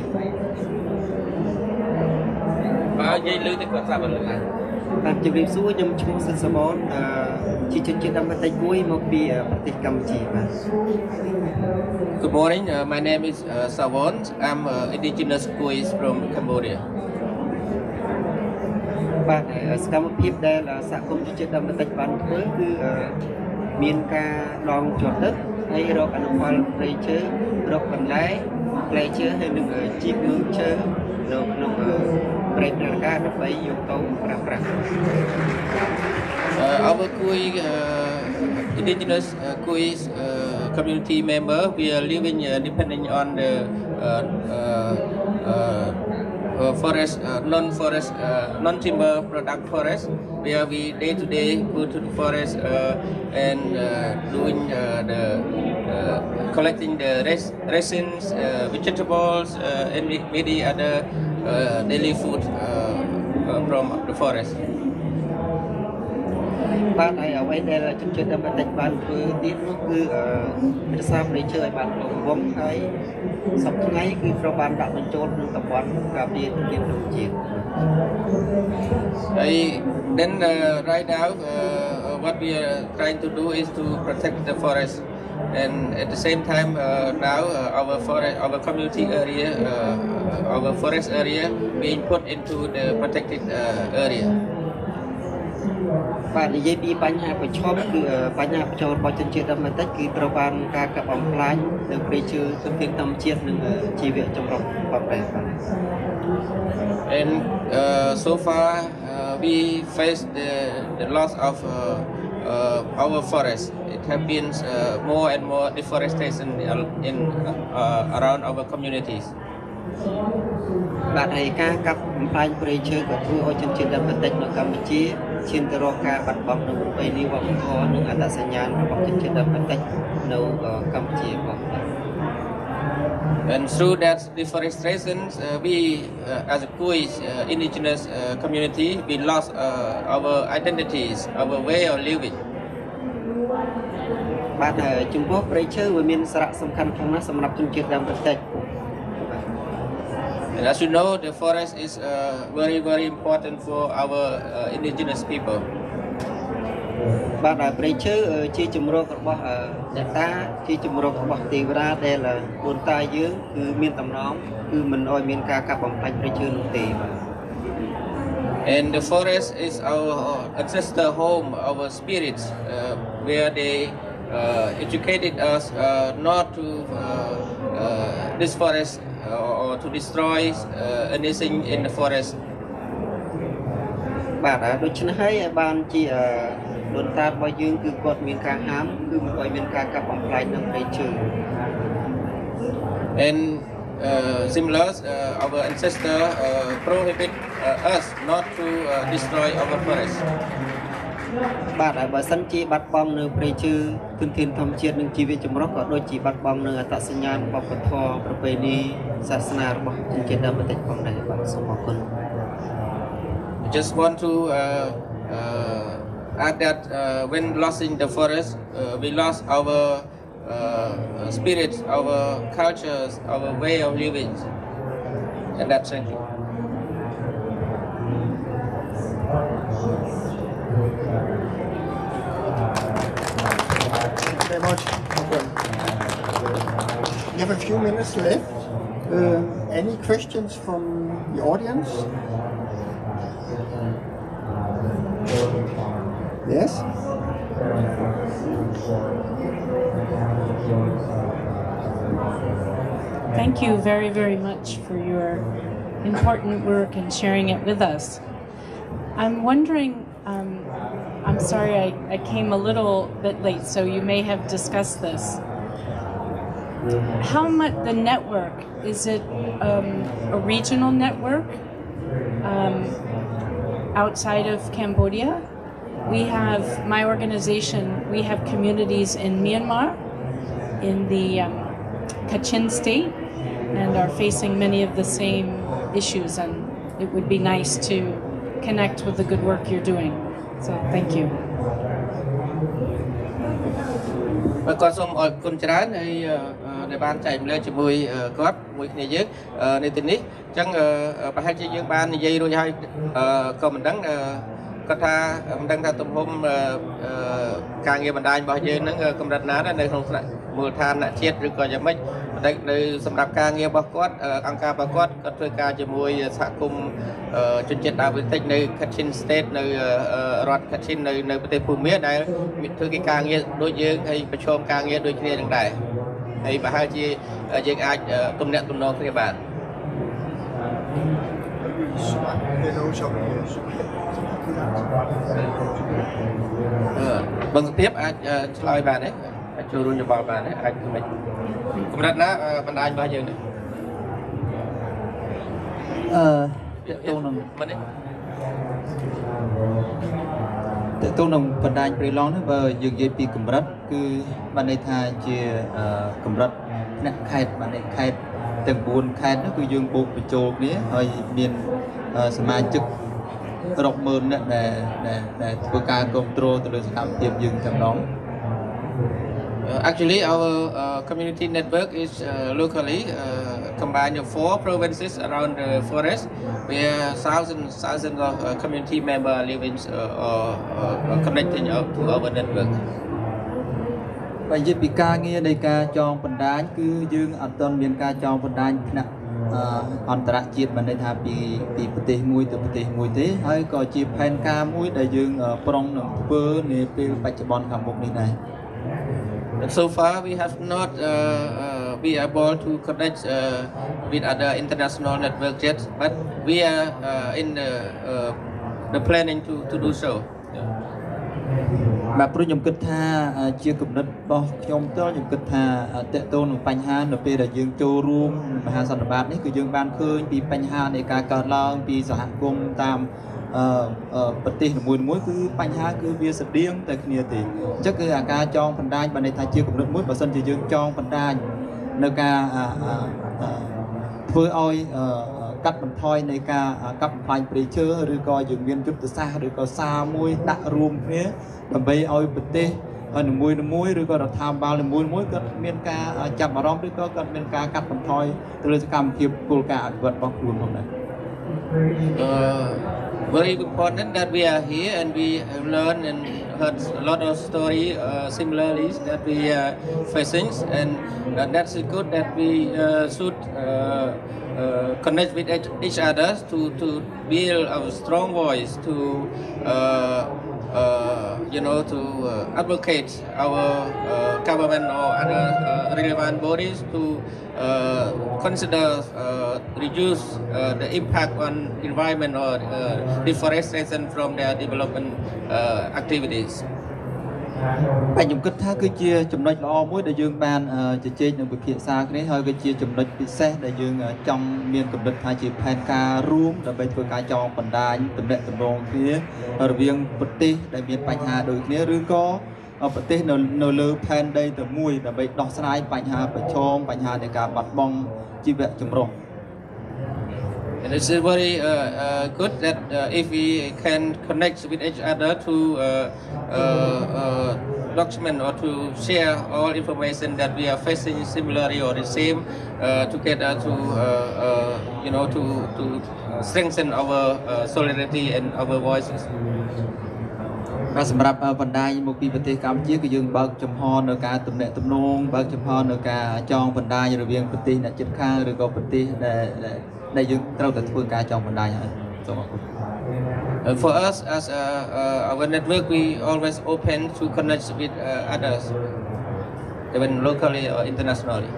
[SPEAKER 2] បើនិយាយលឺទៅគាត់ស្ដាប់អត់លឺបាទជំរាបសួរខ្ញុំឈ្មោះសិទ្ធិសវនជាចិត្តដើម្បីតែគួយមកពីប្រទេសកម្ពុជាបាទ Good morning, my name is Savon. I'm indigenous Kuis from Cambodia. បាទសកម្មភាពដែលសហគមន៍ជាតិដើមបន្តិចបានធ្វើគឺមានការដងជាប់ទឹកហើយរកអនុផលព្រៃឈើរកបន្លែផ្លែឈើហើយនឹងជីកមើមឈើនៅក្នុងព្រៃព្រៃការដើម្បីយកទៅប្រើប្រាស់ Our Kui indigenous Kuis community member, we are living depending on the forest, non-forest, non-timber product forest, where we day to day go to the forest and doing the collecting the resins, vegetables, and many other daily food from the forest. បាទហើយអ្វីដែលជំនឿតាមបន្តិចបានធ្វើទៀតនោះគឺរក្សាព្រៃឈើឲ្យបានគង់វង្សហើយសប្តាហ៍ថ្ងៃគឺត្រូវបានដាក់បញ្ចូលក្នុងតំបន់ការពារធនធានធម្មជាតិ Then right now what we are trying to do is to protect the forest and at the same time now our community area our forest area being put into the protected area បាទនិយាយពីបញ្ហាប្រឈមគឺបញ្ហាប្រឈមរបស់ជនជាតិដើមបន្តិចគឺត្រូវបានការកាប់បំផ្លាញនៅព្រៃឈើធនធានធម្មជាតិនិងជីវៈចម្រុះបរិស្ថាន And so far we face the loss of our forest. It has been more and more deforestation in around our communities. បាទហើយការកាប់បំផ្លាញព្រៃឈើក៏ធ្វើឲ្យជនជាតិដើមបន្តិចនៅកម្ពុជាឈានទៅរកការបាត់បង់នូវប្រពៃណីវប្បធម៌និងអត្តសញ្ញាណរបស់ជនជាតិដើមបន្តិចនៅកម្ពុជាផង And through that deforestation, we as a Kuis indigenous community, we lost our identities, our way of living. បាទចំពោះព្រៃឈើវាមានសារៈសំខាន់ខ្លាំងណាស់សម្រាប់ជនជាតិដើមបន្តិច And as you know, the forest is very, very important for our indigenous people. បាទព្រៃឈើជាជំរករបស់អ្នកតាជាជំរករបស់ទេវតាដែលដូនតាយើងគឺមានតំណងគឺមិនអោយមានការកាប់បំផ្លាញព្រៃឈើនោះទេបាទ And the forest is our ancestor home, our spirits, where they educated us not to this forest or to destroy anything in the forest. បាទដូច្នេះហើយបានជាដូនតារបស់យើងគឺគាត់មានការហាមគឺមិនឲ្យមានការកាប់បំផ្លាញនៅព្រៃឈើ And similar our ancestor prohibit us not to destroy our forest បាទហើយបើសិនជាបាត់បង់នៅព្រៃឈើធនធានធម្មជាតិនិងជីវៈចម្រុះក៏ដូចជាបាត់បង់នៅអត្តសញ្ញាណវប្បធម៌ប្រពៃណីសាសនារបស់ជនជាតិដើមបន្តិចផងដែរបាទសូមអរគុណ Just want to add that when losing the forest, we lost our spirits, our cultures, our way of living, and that's it.
[SPEAKER 1] very much. We have a few minutes left. Any questions from the audience? Yes?
[SPEAKER 7] Thank you very, very much for your important work and sharing it with us. I'm wondering, I'm sorry I came a little bit late, so you may have discussed this. How much the network, is it a regional network outside of Cambodia? We have, my organization, we have communities in Myanmar, in the Kachin state, and are facing many of the same issues, and it would be nice to connect with the good work you're doing. So thank you.
[SPEAKER 2] គាត់សូមអរគុណច្រើនហើយដែលបានចែកម្លែកជាមួយគាត់មួយគ្នាយើងនៅទីនេះអញ្ចឹងប្រហែលជាយើងបាននិយាយរួចហើយក៏មិនដឹងគាត់ថាមិនដឹងថាទំហំការងារបណ្ដាញរបស់យើងហ្នឹងកម្រិតណាដែរនៅក្នុងថ្នាក់មូលដ្ឋានជាតិឬក៏យ៉ាងម៉េចតែនៅសម្រាប់ការងាររបស់គាត់អង្គការរបស់គាត់ធ្វើការជាមួយសហគមន៍ជនជាតិដើមភាគតិចនៅ Kachin State នៅរដ្ឋ Kachin នៅប្រទេសភូមាដែលធ្វើការងារដូចយើងហើយប្រឈមការងារដូចគ្នានឹងដែរហើយប្រហែលជាយើងអាចទំនាក់ទំនងគ្នាបានបងសុភាពអាចឆ្លើយបានទេអាចចូលរួមយោបល់បានទេអាចមិនកម្រិតណាបណ្ដាញរបស់យើងនេះតើតើនឹងមិនទេតើតើនឹងបណ្ដាញព្រៃឡង់នេះបើយើងនិយាយពីកម្រិតគឺបានន័យថាជាកម្រិតថ្នាក់ខេត្តបានន័យខេត្តទាំង4ខេត្តនោះគឺយើងបូកបញ្ចូលគ្នាហើយមានសមាជិករាប់ម៉ឺនអ្នកដែលធ្វើការគ្រប់គ្រងទៅលើសកម្មភាពយើងទាំងនោះ Actually, our community network is locally combined of 4 provinces around the forest, where thousands of community members living connected to our network. បើនិយាយពីការងារនៃការចងបណ្ដាញគឺយើងអត់ទាន់មានការចងបណ្ដាញថ្នាក់អន្តរជាតិបានន័យថាពីប្រទេសមួយទៅប្រទេសមួយទេហើយក៏ជាផែនការមួយដែលយើងប្រុងនឹងធ្វើនាពេលបច្ចុប្បន្នខាងមុខនេះដែរ So far we have not be able to connect with other international networks yet, but we are in the planning to do so. បាទព្រោះខ្ញុំគិតថាជាគំនិតរបស់ខ្ញុំផ្ទាល់ខ្ញុំគិតថាតកតូននឹងបញ្ហានៅពេលដែលយើងចូលរួមមហាសន្និបាតនេះគឺយើងបានឃើញពីបញ្ហានៃការកើតឡើងពីសហគមន៍តាមប្រទេសនីមួយៗគឺបញ្ហាគឺវាស្តៀងតែគ្នាទេអញ្ចឹងគឺអាការចងបណ្ដាញបានន័យថាជាគំនិតមួយបើសិនជាយើងចងបណ្ដាញនៅការធ្វើឲ្យកាត់បន្ថយនៃការកាប់បំផ្លាញព្រៃឈើឬក៏យើងមានយុទ្ធសាស្ត្រឬក៏សារមួយដាក់រួមគ្នាដើម្បីឲ្យប្រទេសនីមួយៗឬក៏រដ្ឋាភិបាលនីមួយៗគាត់មានការចាប់អារម្មណ៍ឬក៏គាត់មានការកាត់បន្ថយទៅលើសកម្មភាពគោលការណ៍អភិវឌ្ឍរបស់ខ្លួនផងដែរ Very important that we are here and we have learned and heard a lot of stories similarly that we are facing and that's good that we should connect with each other to build our strong voice to to advocate our government or other relevant bodies to consider reduce the impact on environment or deforestation from their development activities. ខ្ញុំគិតថាគឺជាចំណុចល្អមួយដែលយើងបានជជែកនឹងវិភាសាគ្នាហើយក៏ជាចំណុចពិសេសដែលយើងចង់មានកម្រិតថាជាផែនការរួមដើម្បីធ្វើការចងបណ្ដាញទំនាក់ទំនងគ្នារវាងប្រទេសដែលមានបញ្ហាដូចគ្នាឬក៏ប្រទេសនៅលើផែនដីតែមួយដើម្បីដោះស្រាយបញ្ហាប្រឈមបញ្ហានៃការបាត់បង់ជីវៈចម្រុះ And it's very good that if we can connect with each other to document or to share all information that we are facing similarly or the same together to to strengthen our solidarity and our voices.
[SPEAKER 6] vàសម្រាប់បណ្ដាញមកពីប្រទេសកម្ពុជាគឺយើងបើកចំហនៅការទំនាក់ទំនងបើកចំហនៅការចងបណ្ដាញរវាងប្រទេសអ្នកជិតខាងឬក៏ប្រទេសដែលយើងត្រូវតែធ្វើការចងបណ្ដាញហើយសូមអរគុណ
[SPEAKER 2] For us as our network, we always open to connect with others, even locally or internationally.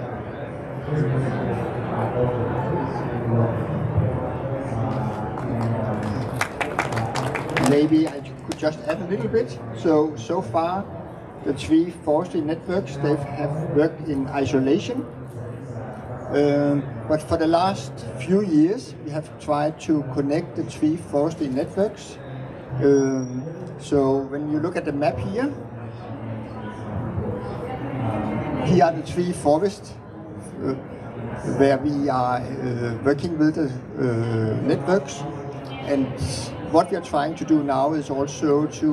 [SPEAKER 1] Maybe I could just add a little bit. So far, the 3 forestry networks, they have worked in isolation. But for the last few years, we have tried to connect the 3 forestry networks. So when you look at the map here are the 3 forests where we are working with the networks. And what we are trying to do now is also to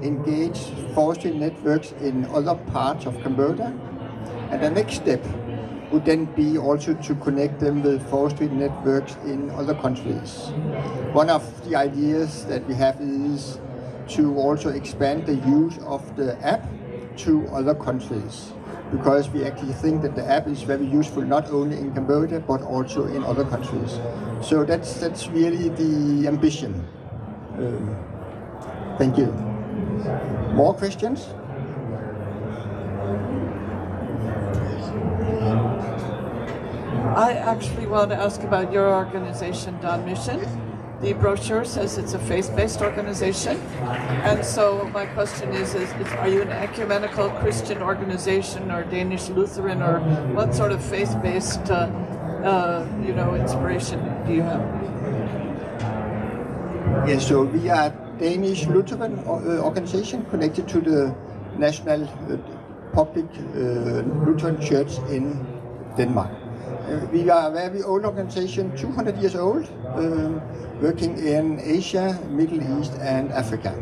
[SPEAKER 1] engage forestry networks in other parts of Cambodia. And the next step would then be also to connect them with forestry networks in other countries. One of the ideas that we have is to also expand the use of the app to other countries, because we actually think that the app is very useful not only in Cambodia but also in other countries. So that's really the ambition. Thank you. More questions?
[SPEAKER 8] I actually want to ask about your organization, Danmission. The brochure says it's a faith-based organization, and so my question is are you an ecumenical Christian organization or Danish Lutheran, or what sort of faith-based inspiration do you have?
[SPEAKER 1] Yes, so we are a Danish Lutheran organization connected to the National Public Lutheran Church in Denmark. We are a very old organization, 200 years old, working in Asia, Middle East and Africa.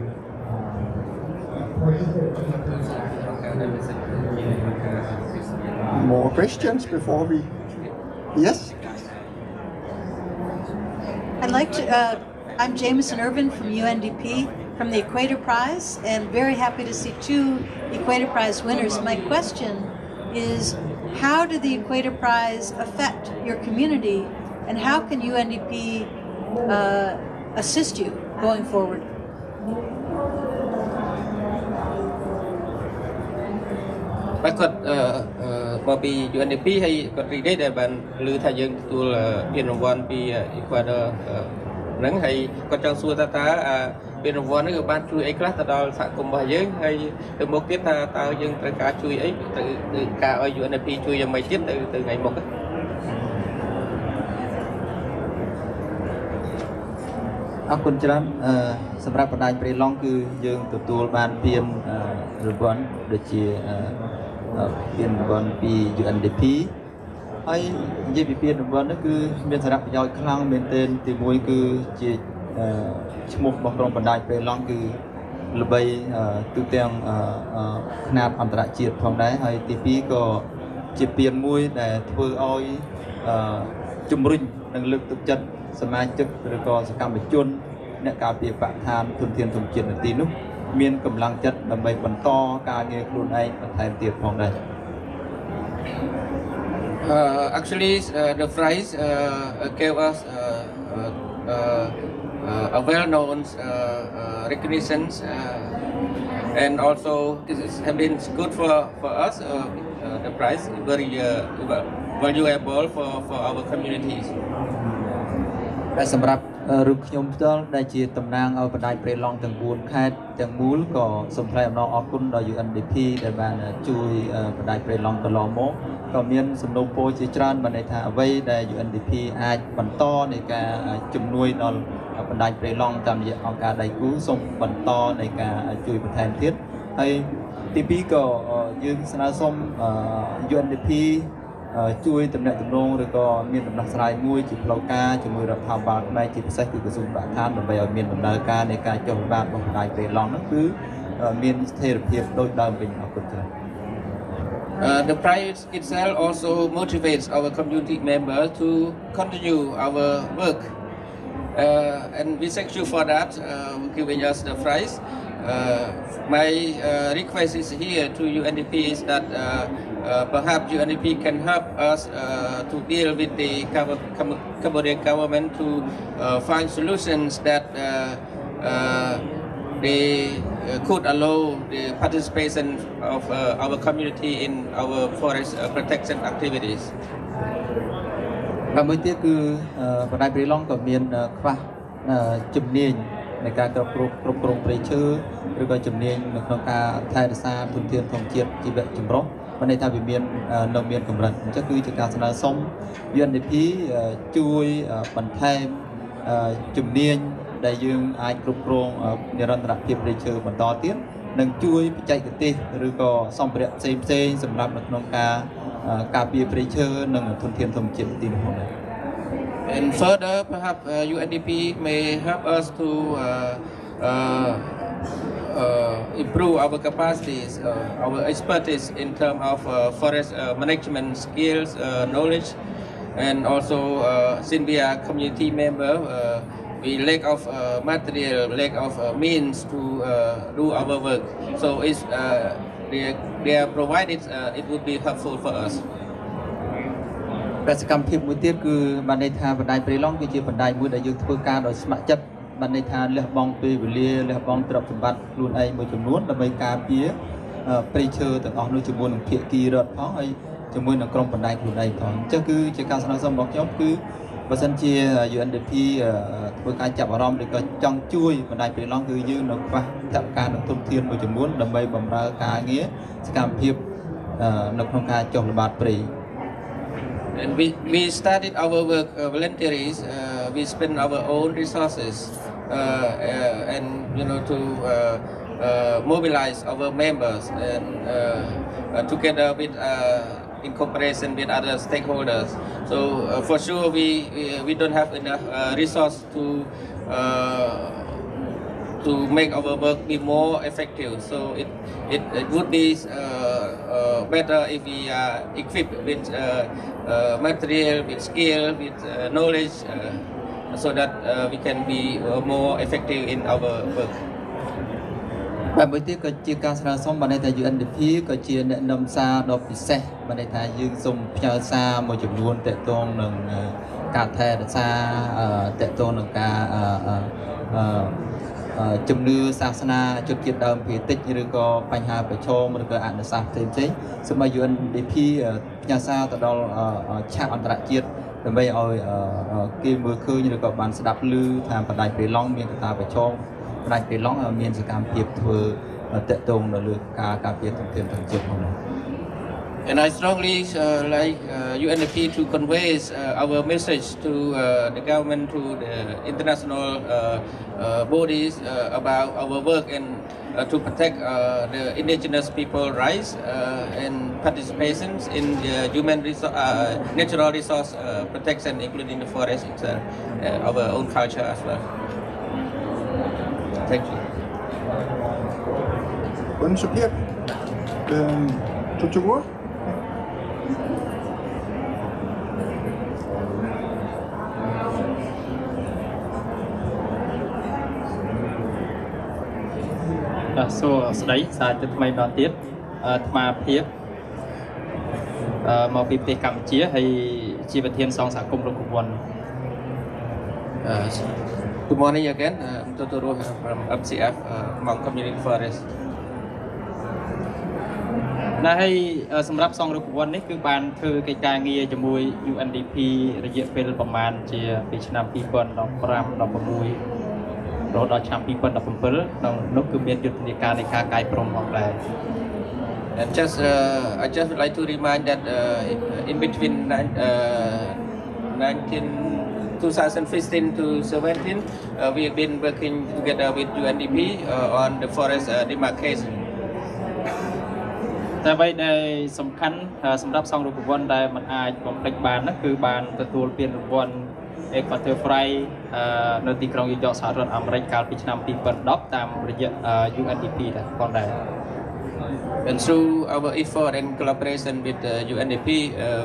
[SPEAKER 1] More questions before we... Yes?
[SPEAKER 9] I'd like to... I'm Jameson Irvin from UNDP, from the Equator Prize, and very happy to see 2 Equator Prize winners. My question is, how did the Equator Prize affect your community, and how can UNDP assist you going forward?
[SPEAKER 2] But maybe UNDP ហើយគាត់រីករាយដែលបានឮថាយើងទទួលពានរង្វាន់ពី Ecuador ហ្នឹងហើយគាត់ចង់សួរថាពានរង្វាន់នេះក៏បានជួយអីខ្លះទៅដល់សហគមន៍របស់យើងហើយទៅមុខទៀតថាតើយើងត្រូវការជួយអីទៅការឲ្យ UNDP ជួយយ៉ាងម៉េចទៀតទៅថ្ងៃមុខ
[SPEAKER 6] អរគុណច្រើនសម្រាប់បណ្ដាញព្រៃឡង់គឺយើងទទួលបានពានរង្វាន់ដូចជាពានរង្វាន់ពី UNDP ហើយនិយាយពីពានរង្វាន់នេះគឺមានសារៈប្រយោជន៍ខ្លាំងមែនទែនទី1គឺជាឈ្មោះរបស់ក្រុមបណ្ដាញព្រៃឡង់គឺល្បីទូទាំងខ្នាតអន្តរជាតិផងដែរហើយទី2ក៏ជាពានមួយដែលធ្វើឲ្យជំរុញនិងលើកទឹកចិត្តសមាជិកឬក៏សកម្មជនអ្នកការពារបរិស្ថានធនធានធម្មជាតិនៅទីនោះមានកម្លាំងចិត្តដើម្បីបន្តការងារខ្លួនឯងបន្ថែមទៀតផងដែរ
[SPEAKER 2] Actually, the prize gave us a well-known recognition, and also this has been good for us. The prize is very valuable for our communities.
[SPEAKER 6] តែសម្រាប់រូបខ្ញុំផ្ទាល់ដែលជាតំណាងឲ្យបណ្ដាញព្រៃឡង់ទាំង4ខេត្តទាំងមូលក៏សូមថ្លែងអំណរអគុណដល់ UNDP ដែលបានជួយបណ្ដាញព្រៃឡង់កន្លងមកក៏មានសំណូមពរជាច្រើនបានន័យថាអ្វីដែល UNDP អាចបន្តនៃការជំនួយដល់បណ្ដាញព្រៃឡង់តាមរយៈអង្គការដៃគូសូមបន្តនៃការជួយបន្ថែមទៀតហើយទី2ក៏យើងស្នើសុំ UNDP ជួយតំណែងតំណងឬក៏មានដំណោះស្រាយមួយជាផ្លូវការជាមួយរដ្ឋាភិបាលខ្មែរជាពិសេសគឺក្រសួងបរិស្ថានដើម្បីឲ្យមានដំណើរការនៃការចុះវិវាទរបស់បណ្ដាញព្រៃឡង់នោះគឺមានស្ថិរភាពដូចដើមវិញអរគុណច្រើន
[SPEAKER 2] The prize itself also motivates our community members to continue our work, and we thank you for that, giving us the prize. my request is here to UNDP is that perhaps UNDP can help us to deal with the Cambodian government to find solutions that they could allow the participation of our community in our forest protection activities.
[SPEAKER 6] មួយទៀតគឺបណ្ដាប្រៃឡង់ក៏មានខ្វះជំនាញในការគ្រប់គ្រងព្រៃឈើឬក៏ជំនាញនៅក្នុងការថែរក្សាធនធានធម្មជាតិជីវៈចម្រុះបានន័យថាវាមាននៅមានកម្រិតអញ្ចឹងគឺជាការស្នើសុំ UNDP ជួយបន្ថែមជំនាញដែលយើងអាចគ្រប់គ្រងនិរន្តរភាពព្រៃឈើបន្តទៀតនិងជួយបច្ចេកទេសឬក៏សម្ភារៈផ្សេងៗសម្រាប់នៅក្នុងការការពារព្រៃឈើនិងធនធានធម្មជាតិទីនោះផងដែរ
[SPEAKER 2] And further, perhaps UNDP may help us to improve our capacities, our expertise in terms of forest management skills, knowledge, and also since we are community member, we lack of material, lack of means to do our work. So if they are provided, it would be helpful for us.
[SPEAKER 6] សកម្មភាពមួយទៀតគឺបានន័យថាបណ្ដាញព្រៃឡង់គឺជាបណ្ដាញមួយដែលយើងធ្វើការដោយស្ម័គ្រចិត្តបានន័យថាលះបង់ពេលវេលាលះបង់ទ្រព្យសម្បត្តិខ្លួនឯងមួយចំនួនដើម្បីការពារព្រៃឈើទាំងអស់នោះជាមួយនឹងភាគីរដ្ឋផងហើយជាមួយនឹងក្រុមបណ្ដាញខ្លួនឯងផងអញ្ចឹងគឺជាការស្នើសុំរបស់ខ្ញុំគឺបើសិនជា UNDP ធ្វើការចាប់អារម្មណ៍ឬក៏ចង់ជួយបណ្ដាញព្រៃឡង់គឺយើងនៅខ្វះថវិកានិងធនធានមួយចំនួនដើម្បីបម្រើការងារសកម្មភាពនៅក្នុងការចុះល្បាតព្រៃ
[SPEAKER 2] And we started our work voluntaries. We spend our own resources and to mobilize our members and together with in cooperation with other stakeholders. So for sure we don't have enough resource to make our work be more effective. So it would be better if we are equipped with material, with skill, with knowledge, so that we can be more effective in our work.
[SPEAKER 6] បាទមួយទៀតក៏ជាការស្នើសុំបានន័យថា UNDP ក៏ជាអ្នកនាំសារដ៏ពិសេសបានន័យថាយើងសូមផ្ញើសារមួយចំនួនទាក់ទងនឹងការថែរក្សាទាក់ទងនឹងការជំនឿសាសនាជនជាតិដើមភាគតិចឬក៏បញ្ហាប្រឈមឬក៏អនុសាសន៍ផ្សេងៗសូមឲ្យ UNDP ផ្ញើសារទៅដល់ឆាកអន្តរជាតិដើម្បីឲ្យគេមើលឃើញឬក៏បានស្ដាប់ឮថាបណ្ដាញព្រៃឡង់មានកត្តាប្រឈមបណ្ដាញព្រៃឡង់មានសកម្មភាពធ្វើទាក់ទងនៅលើការការពារធនធានធម្មជាតិផងដែរ
[SPEAKER 2] And I strongly like UNDP to convey our message to the government, to the international bodies about our work and to protect the indigenous people's rights and participations in the natural resource protection, including the forest itself, our own culture as well. Thank you.
[SPEAKER 1] Bonne support. Tout ord.
[SPEAKER 5] So ស្ដីសារទៅថ្មីម្ដងទៀតអាត្មាភាពមកពីប្រទេសកម្ពុជាហើយជាប្រធានសង្ឃសហគមន៍លោកវ័ន
[SPEAKER 2] Good morning again. Totoro from MCF Mount Community Forest.
[SPEAKER 5] ណាហើយសម្រាប់សង្ឃលោកវ័ននេះគឺបានធ្វើកិច្ចការងារជាមួយ UNDP រយៈពេលប្រហែលជាពីឆ្នាំ 2015 16 រហូតដល់ឆ្នាំ 2017 ក្នុងនោះគឺមានយុទ្ធនាការនៃការកាយព្រំផងដែរ
[SPEAKER 2] And I just would like to remind that in between 2015 to 17 we have been working together with UNDP on the forest demarcation.
[SPEAKER 5] តែអ្វីដែលសំខាន់សម្រាប់សង្ឃរូបវ័នដែលមិនអាចបំភ្លេចបាននោះគឺបានទទួលពានរង្វាន់ Equator Prize នៅទីក្រុងញូវយ៉កសហរដ្ឋអាមេរិកកាលពីឆ្នាំ 2010 តាមរยะ UNDP ផងដែរ
[SPEAKER 2] And through our effort and collaboration with UNDP,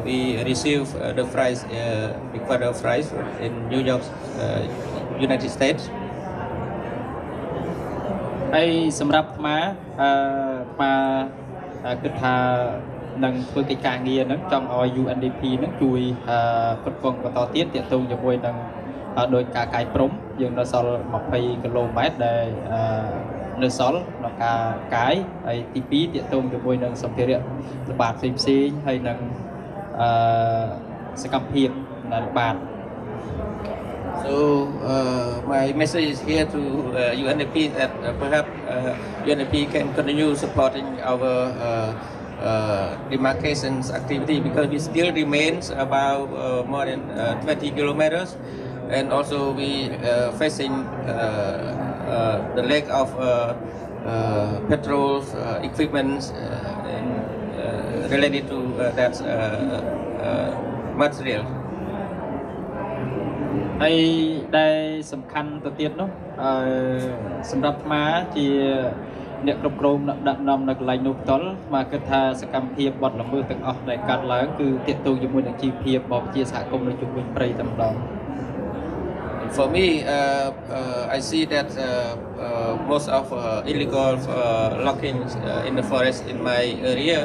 [SPEAKER 2] we received the prize, Equator Prize in New York, United States.
[SPEAKER 5] ហើយសម្រាប់មកគិតថានឹងធ្វើកិច្ចការងារហ្នឹងចង់ឲ្យ UNDP ហ្នឹងជួយគ្រប់គ្រងបន្តទៀតទាក់ទងជាមួយនឹងដោយការកាយព្រំយើងនៅសល់20 គីឡូម៉ែត្រដែលនៅសល់ក្នុងការកាយហើយទី2ទាក់ទងជាមួយនឹងសម្ភារៈល្បាតផ្សេងៗហើយនឹងសកម្មភាពល្បាត
[SPEAKER 2] So my message is here to UNDP that perhaps UNDP can continue supporting our demarcations activity because we still remains about more than 20 kilometers, and also we facing the lack of petrol equipment related to that material.
[SPEAKER 5] ហើយដែលសំខាន់ទៅទៀតនោះសម្រាប់អាជាអ្នកគ្រប់គ្រងដាក់នាំនៅកន្លែងនោះផ្ទាល់មកគិតថាសកម្មភាពបទល្មើសទាំងអស់ដែលកាត់ឡើងគឺទាក់ទងជាមួយនឹងជីវភាពរបស់ប្រជាសហគមន៍នៅជុំវិញព្រៃតែម្ដង
[SPEAKER 2] For me, I see that most of illegal logging in the forest in my area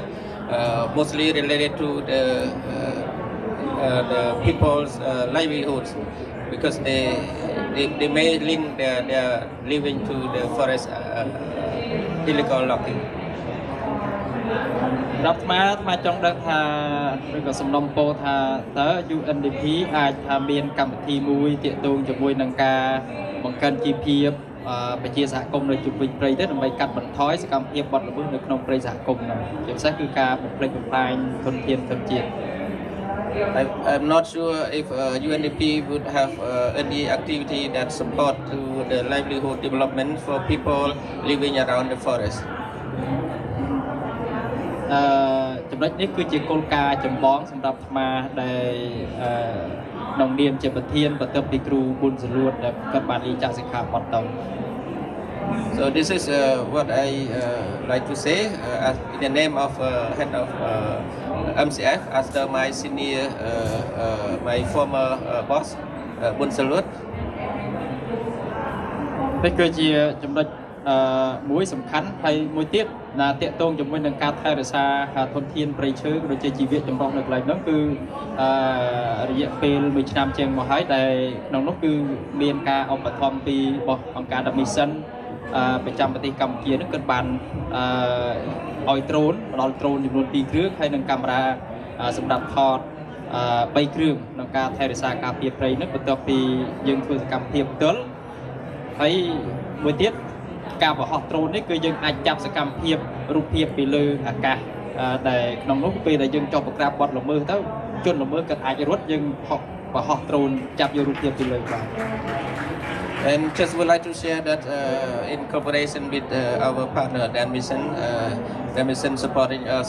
[SPEAKER 2] mostly related to the people's livelihoods because they may link their living to the forest illegal logging.
[SPEAKER 5] ដល់មកចង់ដឹងថាឬក៏សំណុំពរថាតើ UNDP អាចថាមានកម្មវិធីមួយទាក់ទងជាមួយនឹងការបង្កើនជីវភាពប្រជាសហគមន៍នៅជុំវិញព្រៃទៅដើម្បីកាត់បន្ថយសកម្មភាពបទល្មើសនៅក្នុងព្រៃសហគមន៍នោះជាពិសេសគឺការបំផ្លិចបំផ្លាញធនធានធម្មជាតិ
[SPEAKER 2] I'm not sure if UNDP would have any activity that support to the livelihood development for people living around the forest.
[SPEAKER 5] ចំណុចនេះគឺជាគោលការណ៍ចម្បងសម្រាប់អាត្មាដែលក្នុងនាមជាប្រធានបន្ទាប់ពីគ្រូប៊ុនសលួតដែលគាត់បានរៀបចាក់សិក្ខាបទទៅ
[SPEAKER 2] So this is what I like to say in the name of head of MCF after my senior my former boss Bun Salut.
[SPEAKER 5] នេះគឺជាចំណុចមួយសំខាន់ហើយមួយទៀតណាតាក់ទងជាមួយនឹងការថែរក្សាធនធានព្រៃឈើក៏ដូចជាជីវៈចម្រុះនៅកន្លែងនោះគឺរយៈពេល1ឆ្នាំជាងមកហើយដែលក្នុងនោះគឺមានការឧបត្ថម្ភពីរបស់អង្គការ Danmission ប្រចាំប្រទេសកម្ពុជានោះគាត់បានឲ្យដ្រូនផ្ដល់ដ្រូនចំនួន2គ្រឿងហើយនឹងកាមេរ៉ាសម្រាប់ថត3គ្រឿងក្នុងការថែរក្សាការពារព្រៃនោះបន្ទាប់ពីយើងធ្វើសកម្មភាពផ្ទាល់ហើយមួយទៀតការបង្ហោះដ្រូននេះគឺយើងអាចចាប់សកម្មភាពរូបភាពពីលើអាកាសដែលក្នុងនោះពេលដែលយើងចុះប្រក្រាបបទល្មើសទៅជនល្មើសគាត់អាចរត់យើងបង្ហោះដ្រូនចាប់យករូបភាពពីលើបាន
[SPEAKER 2] And just would like to share that in cooperation with our partner Danmission supporting us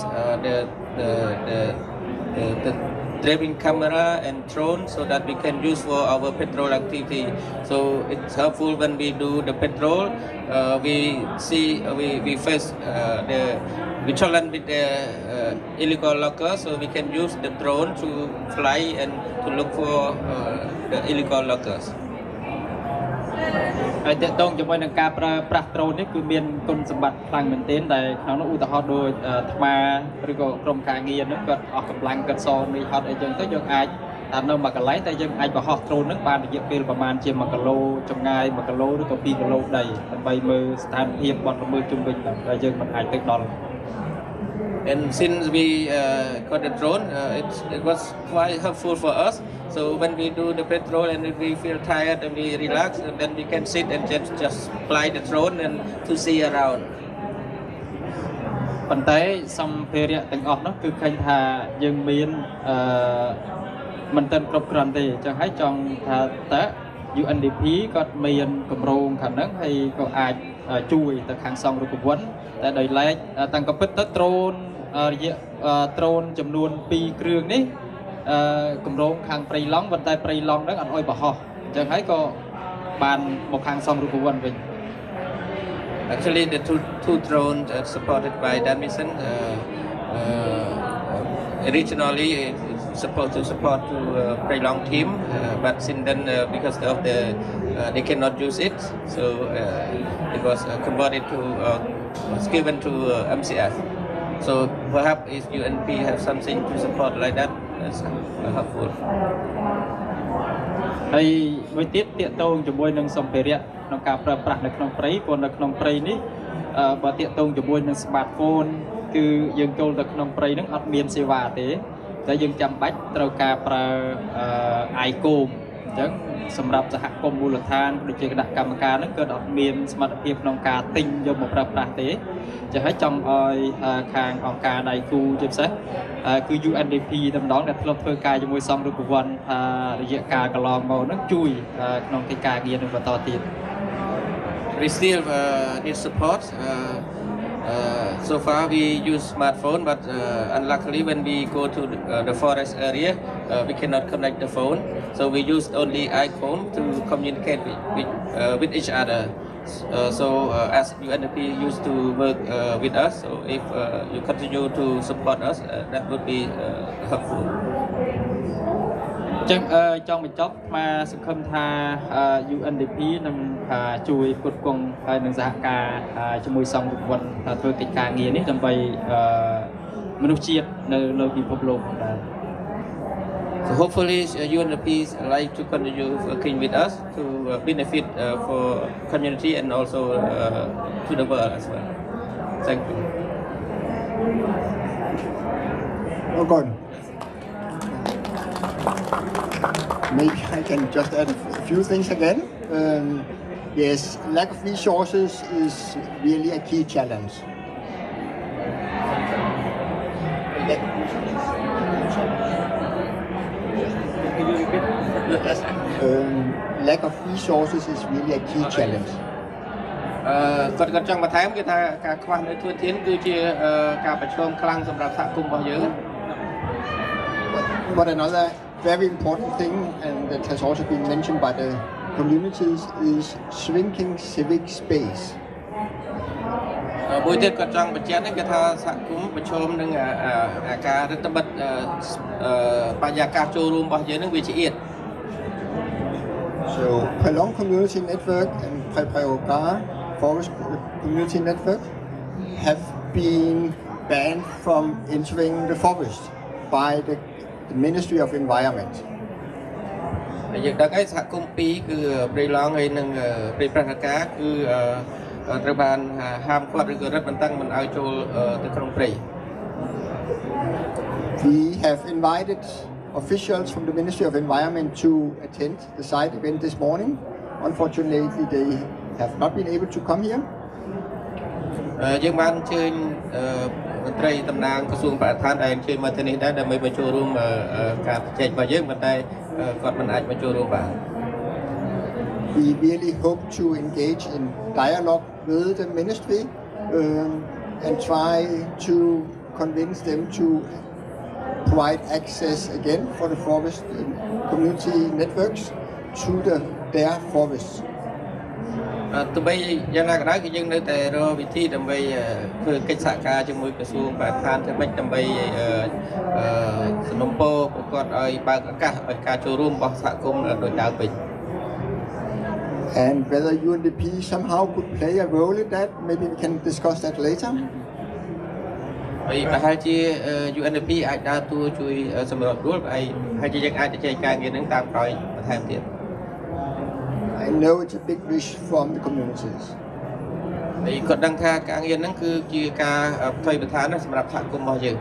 [SPEAKER 2] the driving camera and drone so that we can use for our patrol activity. So it's helpful when we do the patrol. We face we challenge with the illegal loggers, so we can use the drone to fly and to look for the illegal loggers.
[SPEAKER 5] ហើយតើតងជាមួយនឹងការប្រើប្រាស់ដ្រូននេះគឺមានគុណសម្បត្តិខ្លាំងមែនទែនដែលក្នុងនោះឧទាហរណ៍ដូចអាត្មាឬក៏ក្រុមការងារនោះគាត់អស់កម្លាំងគាត់សនេះហត់អីចឹងទៅយើងអាចតាមនៅមួយកន្លែងតែយើងអាចបង្ហោះដ្រូននឹងបានរយៈពេលប្រហែលជា1គីឡូចម្ងាយ1គីឡូឬក៏2គីឡូដីដើម្បីមើលស្ថានភាពបទល្មើសជុំវិញតែយើងមិនអាចទៅដល់
[SPEAKER 2] And since we got the drone, it was quite helpful for us. So when we do the patrol and if we feel tired and we relax, and then we can sit and just fly the drone and to see around.
[SPEAKER 5] ប៉ុន្តែសម្ភារៈទាំងអស់នោះគឺឃើញថាយើងមានមិនទាន់គ្រប់គ្រាន់ទេអញ្ចឹងហើយចង់ថាតើ UNDP គាត់មានគម្រោងខាងហ្នឹងហើយក៏អាចជួយទៅខាងសង្ឃរូបវ័នតែដោយឡែកតាំងក៏ពិតទៅដ្រូនរយៈដ្រូនចំនួន2គ្រឿងនេះគម្រោងខាងព្រៃឡង់ប៉ុន្តែព្រៃឡង់ហ្នឹងអត់អោយបរហោះអញ្ចឹងហើយក៏បានមកខាងសង្ឃរូបវ័នវិញ
[SPEAKER 2] Actually, the two drones supported by Danmission originally it's supposed to support to very long team, but since then because of the they cannot use it, so it was converted to was given to MCF. So perhaps if UNP have something to support like that, that's helpful.
[SPEAKER 5] ហើយមួយទៀតតាកតងជាមួយនឹងសម្ភារៈក្នុងការប្រើប្រាស់នៅក្នុងព្រៃព្រោះនៅក្នុងព្រៃនេះបើតាកតងជាមួយនឹង smartphone គឺយើងចូលទៅក្នុងព្រៃហ្នឹងអត់មានសេវាទេតែយើងចាំបាច់ត្រូវការប្រើ iCom អញ្ចឹងសម្រាប់សហគមន៍មូលដ្ឋានដូចជាគណៈកម្មការហ្នឹងគឺអត់មានសមត្ថភាពក្នុងការទិញយកមកប្រើប្រាស់ទេចឹងហើយចង់ឲ្យខាងអង្គការដៃគូជាពិសេសគឺ UNDP តែម្ដងដែលធ្លាប់ធ្វើការជាមួយសង្ឃរូបវ័នរយៈកាលកន្លងមកហ្នឹងជួយក្នុងកិច្ចការងារនឹងបន្តទៀត
[SPEAKER 2] We still need support. So far we use smartphone, but unluckily when we go to the forest area, we cannot connect the phone. So we use only iPhone to communicate with each other. So as UNDP used to work with us, so if you continue to support us, that would be helpful.
[SPEAKER 5] ចឹងចង់បញ្ចប់មកសង្ឃឹមថា UNDP នឹងជួយផ្គត់ផ្គង់ហើយនឹងសហការជាមួយសង្ឃរូបវ័នធ្វើកិច្ចការងារនេះដើម្បីមនុស្សជាតិនៅលើពិភពលោកដែរ
[SPEAKER 2] So hopefully UNDP like to continue working with us to benefit for community and also to the world as well. Thank you.
[SPEAKER 1] Okay. Maybe I can just add a few things again. Yes, lack of resources is really a key challenge. Lack of resources is really a key challenge.
[SPEAKER 2] គាត់ចង់បន្ថែមគឺថាការខ្វះនៅធនធានគឺជាការប្រឈមខ្លាំងសម្រាប់សហគមន៍របស់យើង
[SPEAKER 1] But another very important thing, and that has also been mentioned by the communities, is shrinking civic space.
[SPEAKER 2] មួយទៀតគាត់ចង់បញ្ជាក់នេះគឺថាសហគមន៍ប្រឈមនឹងការរឹតបន្តឹងបរិយាកាសចូលរួមរបស់យើងនឹងវាជាទៀត
[SPEAKER 1] So Prelong Community Network and Preoga Forest Community Network have been banned from entering the forest by the Ministry of Environment.
[SPEAKER 2] យើងដឹងហើយសហគមន៍ពីរគឺព្រៃឡង់ហើយនិងព្រៃប្រះកាគឺត្រូវបានហាមឃាត់ឬក៏រឹតបន្តឹងមិនឲ្យចូលទៅក្នុងព្រៃ
[SPEAKER 1] We have invited officials from the Ministry of Environment to attend the site event this morning. Unfortunately, they have not been able to come here.
[SPEAKER 2] យើងបានអញ្ជើញមន្ត្រីតំណាងក្រសួងបរិស្ថានដែលអញ្ជើញមកទីនេះដែរដើម្បីមកចូលរួមការជជែករបស់យើងប៉ុន្តែគាត់មិនអាចមកចូលរួមបាន
[SPEAKER 1] We really hope to engage in dialogue with the ministry and try to convince them to provide access again for the forest community networks to their forests.
[SPEAKER 2] ទោះបីយ៉ាងណាក៏ដោយគឺយើងនៅតែរកវិធីដើម្បីធ្វើកិច្ចសហការជាមួយក្រសួងបរិស្ថានធ្វើម៉េចដើម្បីសំណូមពរប្រកបឲ្យបើកឱកាសឲ្យការចូលរួមរបស់សហគមន៍ដោយដើមវិញ
[SPEAKER 1] And whether UNDP somehow could play a role in that, maybe we can discuss that later.
[SPEAKER 2] ហើយប្រហែលជា UNDP អាចដើរតួជួយសម្របរួលហើយយើងអាចជជែកការងារនឹងតាមក្រោយបន្ថែមទៀត
[SPEAKER 1] I know it's a big wish from the communities.
[SPEAKER 2] ហើយគាត់ដឹងថាការងារហ្នឹងគឺជាការផ្ទៃបន្ថែមសម្រាប់សហគមន៍របស់យើង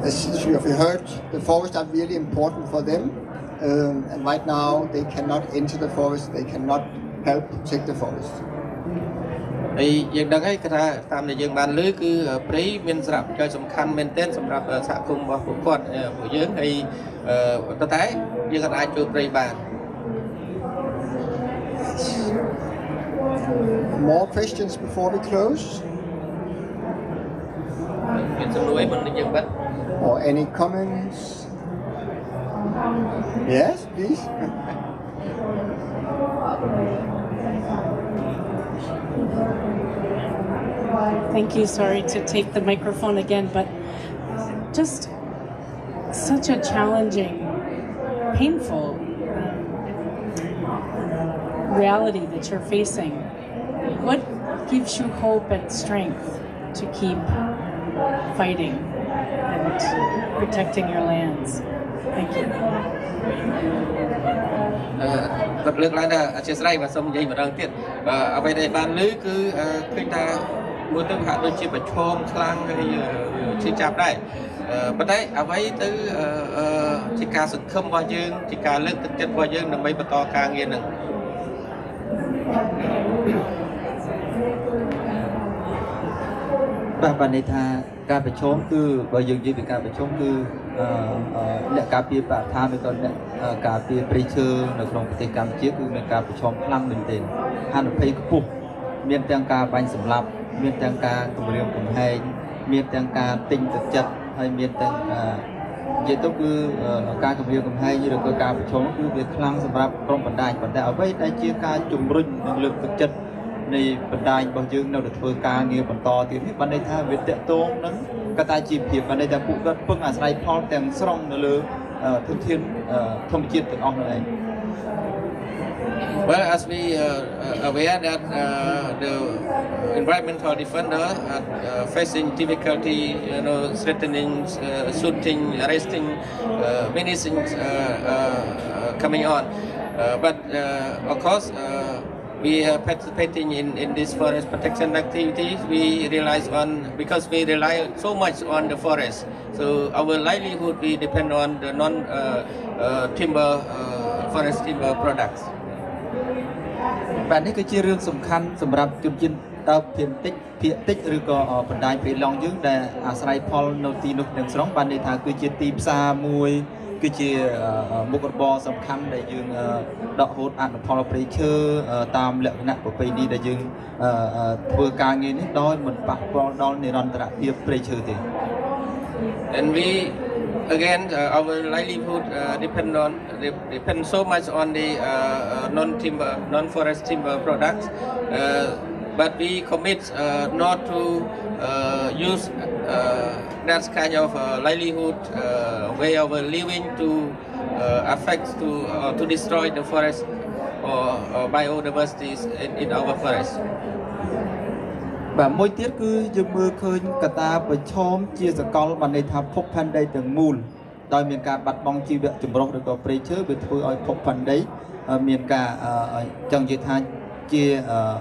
[SPEAKER 1] As you have heard, the forests are really important for them. And right now they cannot enter the forest, they cannot help protect the forest.
[SPEAKER 2] ហើយយើងដឹងហើយថាតាមដែលយើងបានលើគឺព្រៃមានសារៈប្រយោជន៍សំខាន់មែនទែនសម្រាប់សហគមន៍របស់ពួកគាត់ពួកយើងហើយតែយើងអាចចូលព្រៃបាន
[SPEAKER 1] More questions before we close? Or any comments? Yes, please.
[SPEAKER 7] Thank you. Sorry to take the microphone again, but just such a challenging, painful reality that you're facing. What gives you hope and strength to keep fighting and protecting your lands? Thank you.
[SPEAKER 2] គាត់លើកឡើងថាអធិស្ឋានបាទសូមនិយាយម្ដងទៀតអ្វីដែលបានលើគឺឃើញថាមួយទៅហាក់ដូចជាប្រឈមខ្លាំងហើយឈឺចាប់ដែរប៉ុន្តែអ្វីទៅជាការសង្ឃឹមរបស់យើងជាការលើកទឹកចិត្តរបស់យើងដើម្បីបន្តការងារនឹង
[SPEAKER 6] បាទនេះថាការប្រជុំគឺបើយើងនិយាយពីការប្រជុំគឺអ្នកការពារបរិស្ថានឬក៏អ្នកការពារព្រៃឈើនៅក្នុងប្រទេសកម្ពុជាគឺមានការប្រជុំខ្លាំងមែនទែនហានិភ័យខ្ពស់មានទាំងការបាញ់សម្លាប់មានទាំងការគំរាមកំហែងមានទាំងការទិញទឹកចិត្តហើយមានទាំងនិយាយទៅគឺការគំរាមកំហែងឬក៏ការប្រជុំគឺវាខ្លាំងសម្រាប់ក្រុមបណ្ដាញប៉ុន្តែអ្វីដែលជាការជំរុញនិងលើកទឹកចិត្ត នៃបណ្ដាញរបស់យើងនៅតែធ្វើការងារបន្តទៀតនេះបានន័យថាវាតកតងនឹងកត្តាជីវភាពបានន័យថាពួកគាត់ពឹងអាស្រ័យផលទាំងស្រុងនៅលើធនធានធម្មជាតិទាំងអស់នោះឯង
[SPEAKER 2] Well, as we aware that the environmental defender are facing difficulty, threatening, shooting, arresting, many things coming on. But of course, we are participating in this forest protection activities. We realize because we rely so much on the forest. So our livelihood we depend on the non-timber forest timber products.
[SPEAKER 6] បាទនេះគឺជារឿងសំខាន់សម្រាប់ជនជាតិដើមភាគតិចឬក៏បណ្ដាញព្រៃឡង់យើងដែលអាស្រ័យផលនៅទីនោះទាំងស្រុងបានន័យថាគឺជាទីផ្សារមួយគឺជាមុខរបរសំខាន់ដែលយើងដកហូតអនុផលព្រៃឈើតាមលក្ខណៈប្រពៃណីដែលយើងធ្វើការងារនេះដោយមិនប៉ះពាល់ដល់និរន្តរភាពព្រៃឈើទេ
[SPEAKER 2] And we again our livelihood depend so much on the non-forest timber products but we commit not to use that kind of livelihood way of living to affect to destroy the forest or biodiversity in our forest.
[SPEAKER 6] បាទមួយទៀតគឺយើងមើលឃើញកត្តាប្រឈមជាសកលបានន័យថាភពផែនដីទាំងមូលដោយមានការបាត់បង់ជីវៈចម្រុះឬក៏ព្រៃឈើវាធ្វើឲ្យភពផែនដីមានការចង់និយាយថាជា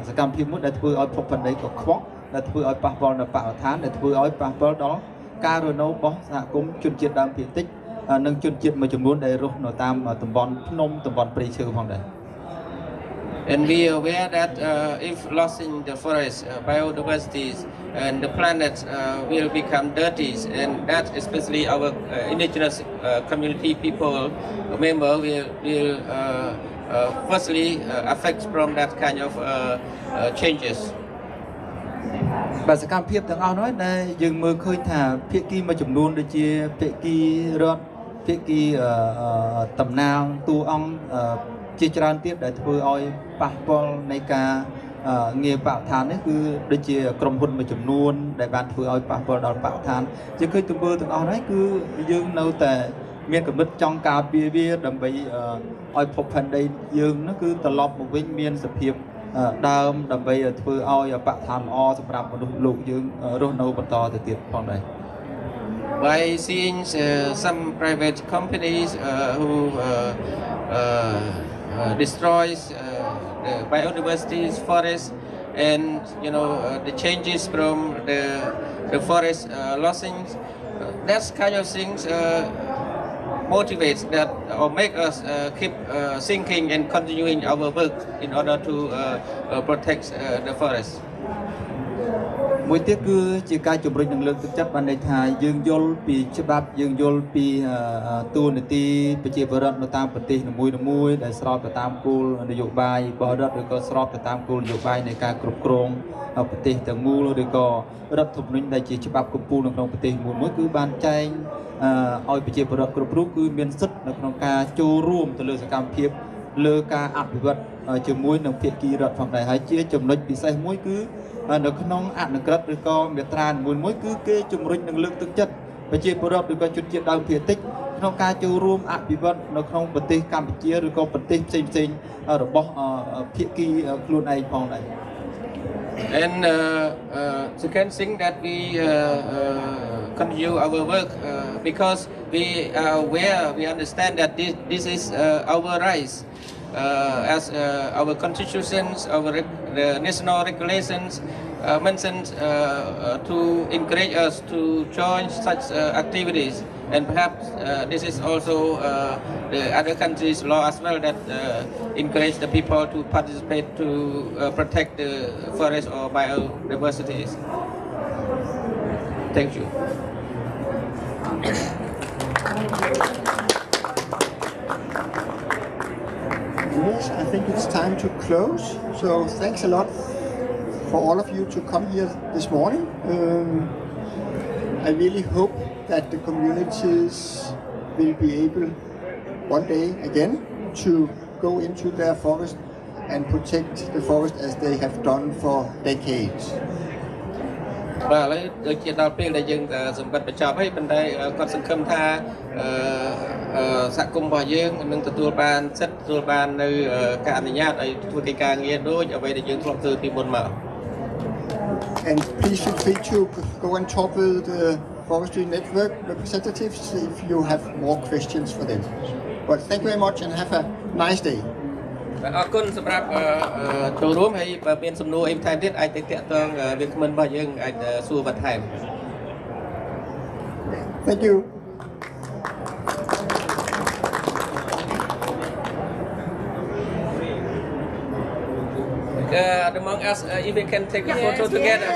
[SPEAKER 6] សកម្មភាពមួយដែលធ្វើឲ្យភពផែនដីកខ្វក់ដែលធ្វើឲ្យប៉ះពាល់ដល់បរិស្ថានដែលធ្វើឲ្យប៉ះពាល់ដល់ការរស់នៅរបស់សហគមន៍ជនជាតិដើមភាគតិចនិងជនជាតិមួយចំនួនដែលរស់នៅតាមតំបន់ភ្នំតំបន់ព្រៃឈើផងដែរ
[SPEAKER 2] And we are aware that if losing the forest, biodiversity and the planet will become dirty, and that especially our indigenous community people member will firstly affect from that kind of changes.
[SPEAKER 6] បាទសកម្មភាពទាំងអស់នោះដែលយើងមើលឃើញថាភាគីមួយចំនួនដូចជាភាគីរដ្ឋភាគីតំណាងតួអង្គជាច្រើនទៀតដែលធ្វើឲ្យប៉ះពាល់នៃការងារបរិស្ថាននេះគឺដូចជាក្រុមហ៊ុនមួយចំនួនដែលបានធ្វើឲ្យប៉ះពាល់ដល់បរិស្ថានជាឃើញទង្វើទាំងអស់នេះគឺយើងនៅតែមានគំនិតចង់ការពារវាដើម្បីឲ្យភពផែនដីយើងនោះគឺត្រឡប់មកវិញមានសភាពដើមដើម្បីធ្វើឲ្យបរិស្ថានល្អសម្រាប់មនុស្សលោកយើងរស់នៅបន្តទៅទៀតផងដែរ
[SPEAKER 2] By seeing some private companies who destroys the biodiversity forest and the changes from the forest losing, that kind of things motivates that or make us keep thinking and continuing our work in order to protect the forest.
[SPEAKER 6] មួយទៀតគឺជាការជំរុញនិងលើកទឹកចិត្តបានន័យថាយើងយល់ពីច្បាប់យើងយល់ពីទួលនីតិប្រជាពលរដ្ឋនៅតាមប្រទេសនីមួយៗដែលស្របទៅតាមគោលនយោបាយរបស់រដ្ឋឬក៏ស្របទៅតាមគោលនយោបាយនៃការគ្រប់គ្រងប្រទេសទាំងមូលឬក៏រដ្ឋធម្មនុញ្ញដែលជាច្បាប់កំពូលនៅក្នុងប្រទេសមួយគឺបានចែងឲ្យប្រជាពលរដ្ឋគ្រប់រូបគឺមានសិទ្ធិនៅក្នុងការចូលរួមទៅលើសកម្មភាពលើការអភិវឌ្ឍជាមួយនឹងភាគីរដ្ឋផងដែរហើយជាចំណុចពិសេសមួយគឺនៅក្នុងអនុក្រឹត្យឬក៏មាត្រាមួយគឺគេជំរុញនិងលើកទឹកចិត្តប ប្រជាពលរដ្ឋឬក៏ជនជាតិដើមភាគតិចក្នុងការចូលរួមអភិវឌ្ឍនៅក្នុងប្រទេសកម្ពុជាឬក៏ប្រទេសផ្សេងៗរបស់ភាគីខ្លួនឯងផងដែរ
[SPEAKER 2] And second thing that we continue our work because we are aware, we understand that this is our rights as our constitutions, our national regulations mentioned to encourage us to join such activities. And perhaps this is also the other countries' law as well that encourage the people to participate to protect the forest or biodiversities. Thank you.
[SPEAKER 1] Yes, I think it's time to close. So thanks a lot for all of you to come here this morning. I really hope that the communities will be able one day again to go into their forest and protect the forest as they have done for decades.
[SPEAKER 2] បាទឥឡូវដូចជាដល់ពេលដែលយើងសម្បត្តិបញ្ចប់ហើយប៉ុន្តែគាត់សង្ឃឹមថាសហគមន៍របស់យើងនឹងទទួលបានសិទ្ធិទទួលបាននៅការអនុញ្ញាតឲ្យធ្វើកិច្ចការងារដូចអ្វីដែលយើងធ្លាប់ធ្វើពីមុនមក
[SPEAKER 1] And please feel free to go and talk with the forestry network representatives if you have more questions for them. But thank you very much and have a nice day.
[SPEAKER 2] អរគុណសម្រាប់ចូលរួមហើយបើមានសំណួរអីបន្ថែមទៀតអាចទៅតាក់ទងវាគ្មិនរបស់យើងអាចសួរបន្ថែម
[SPEAKER 1] Thank you.
[SPEAKER 2] Among us if we can take a photo together.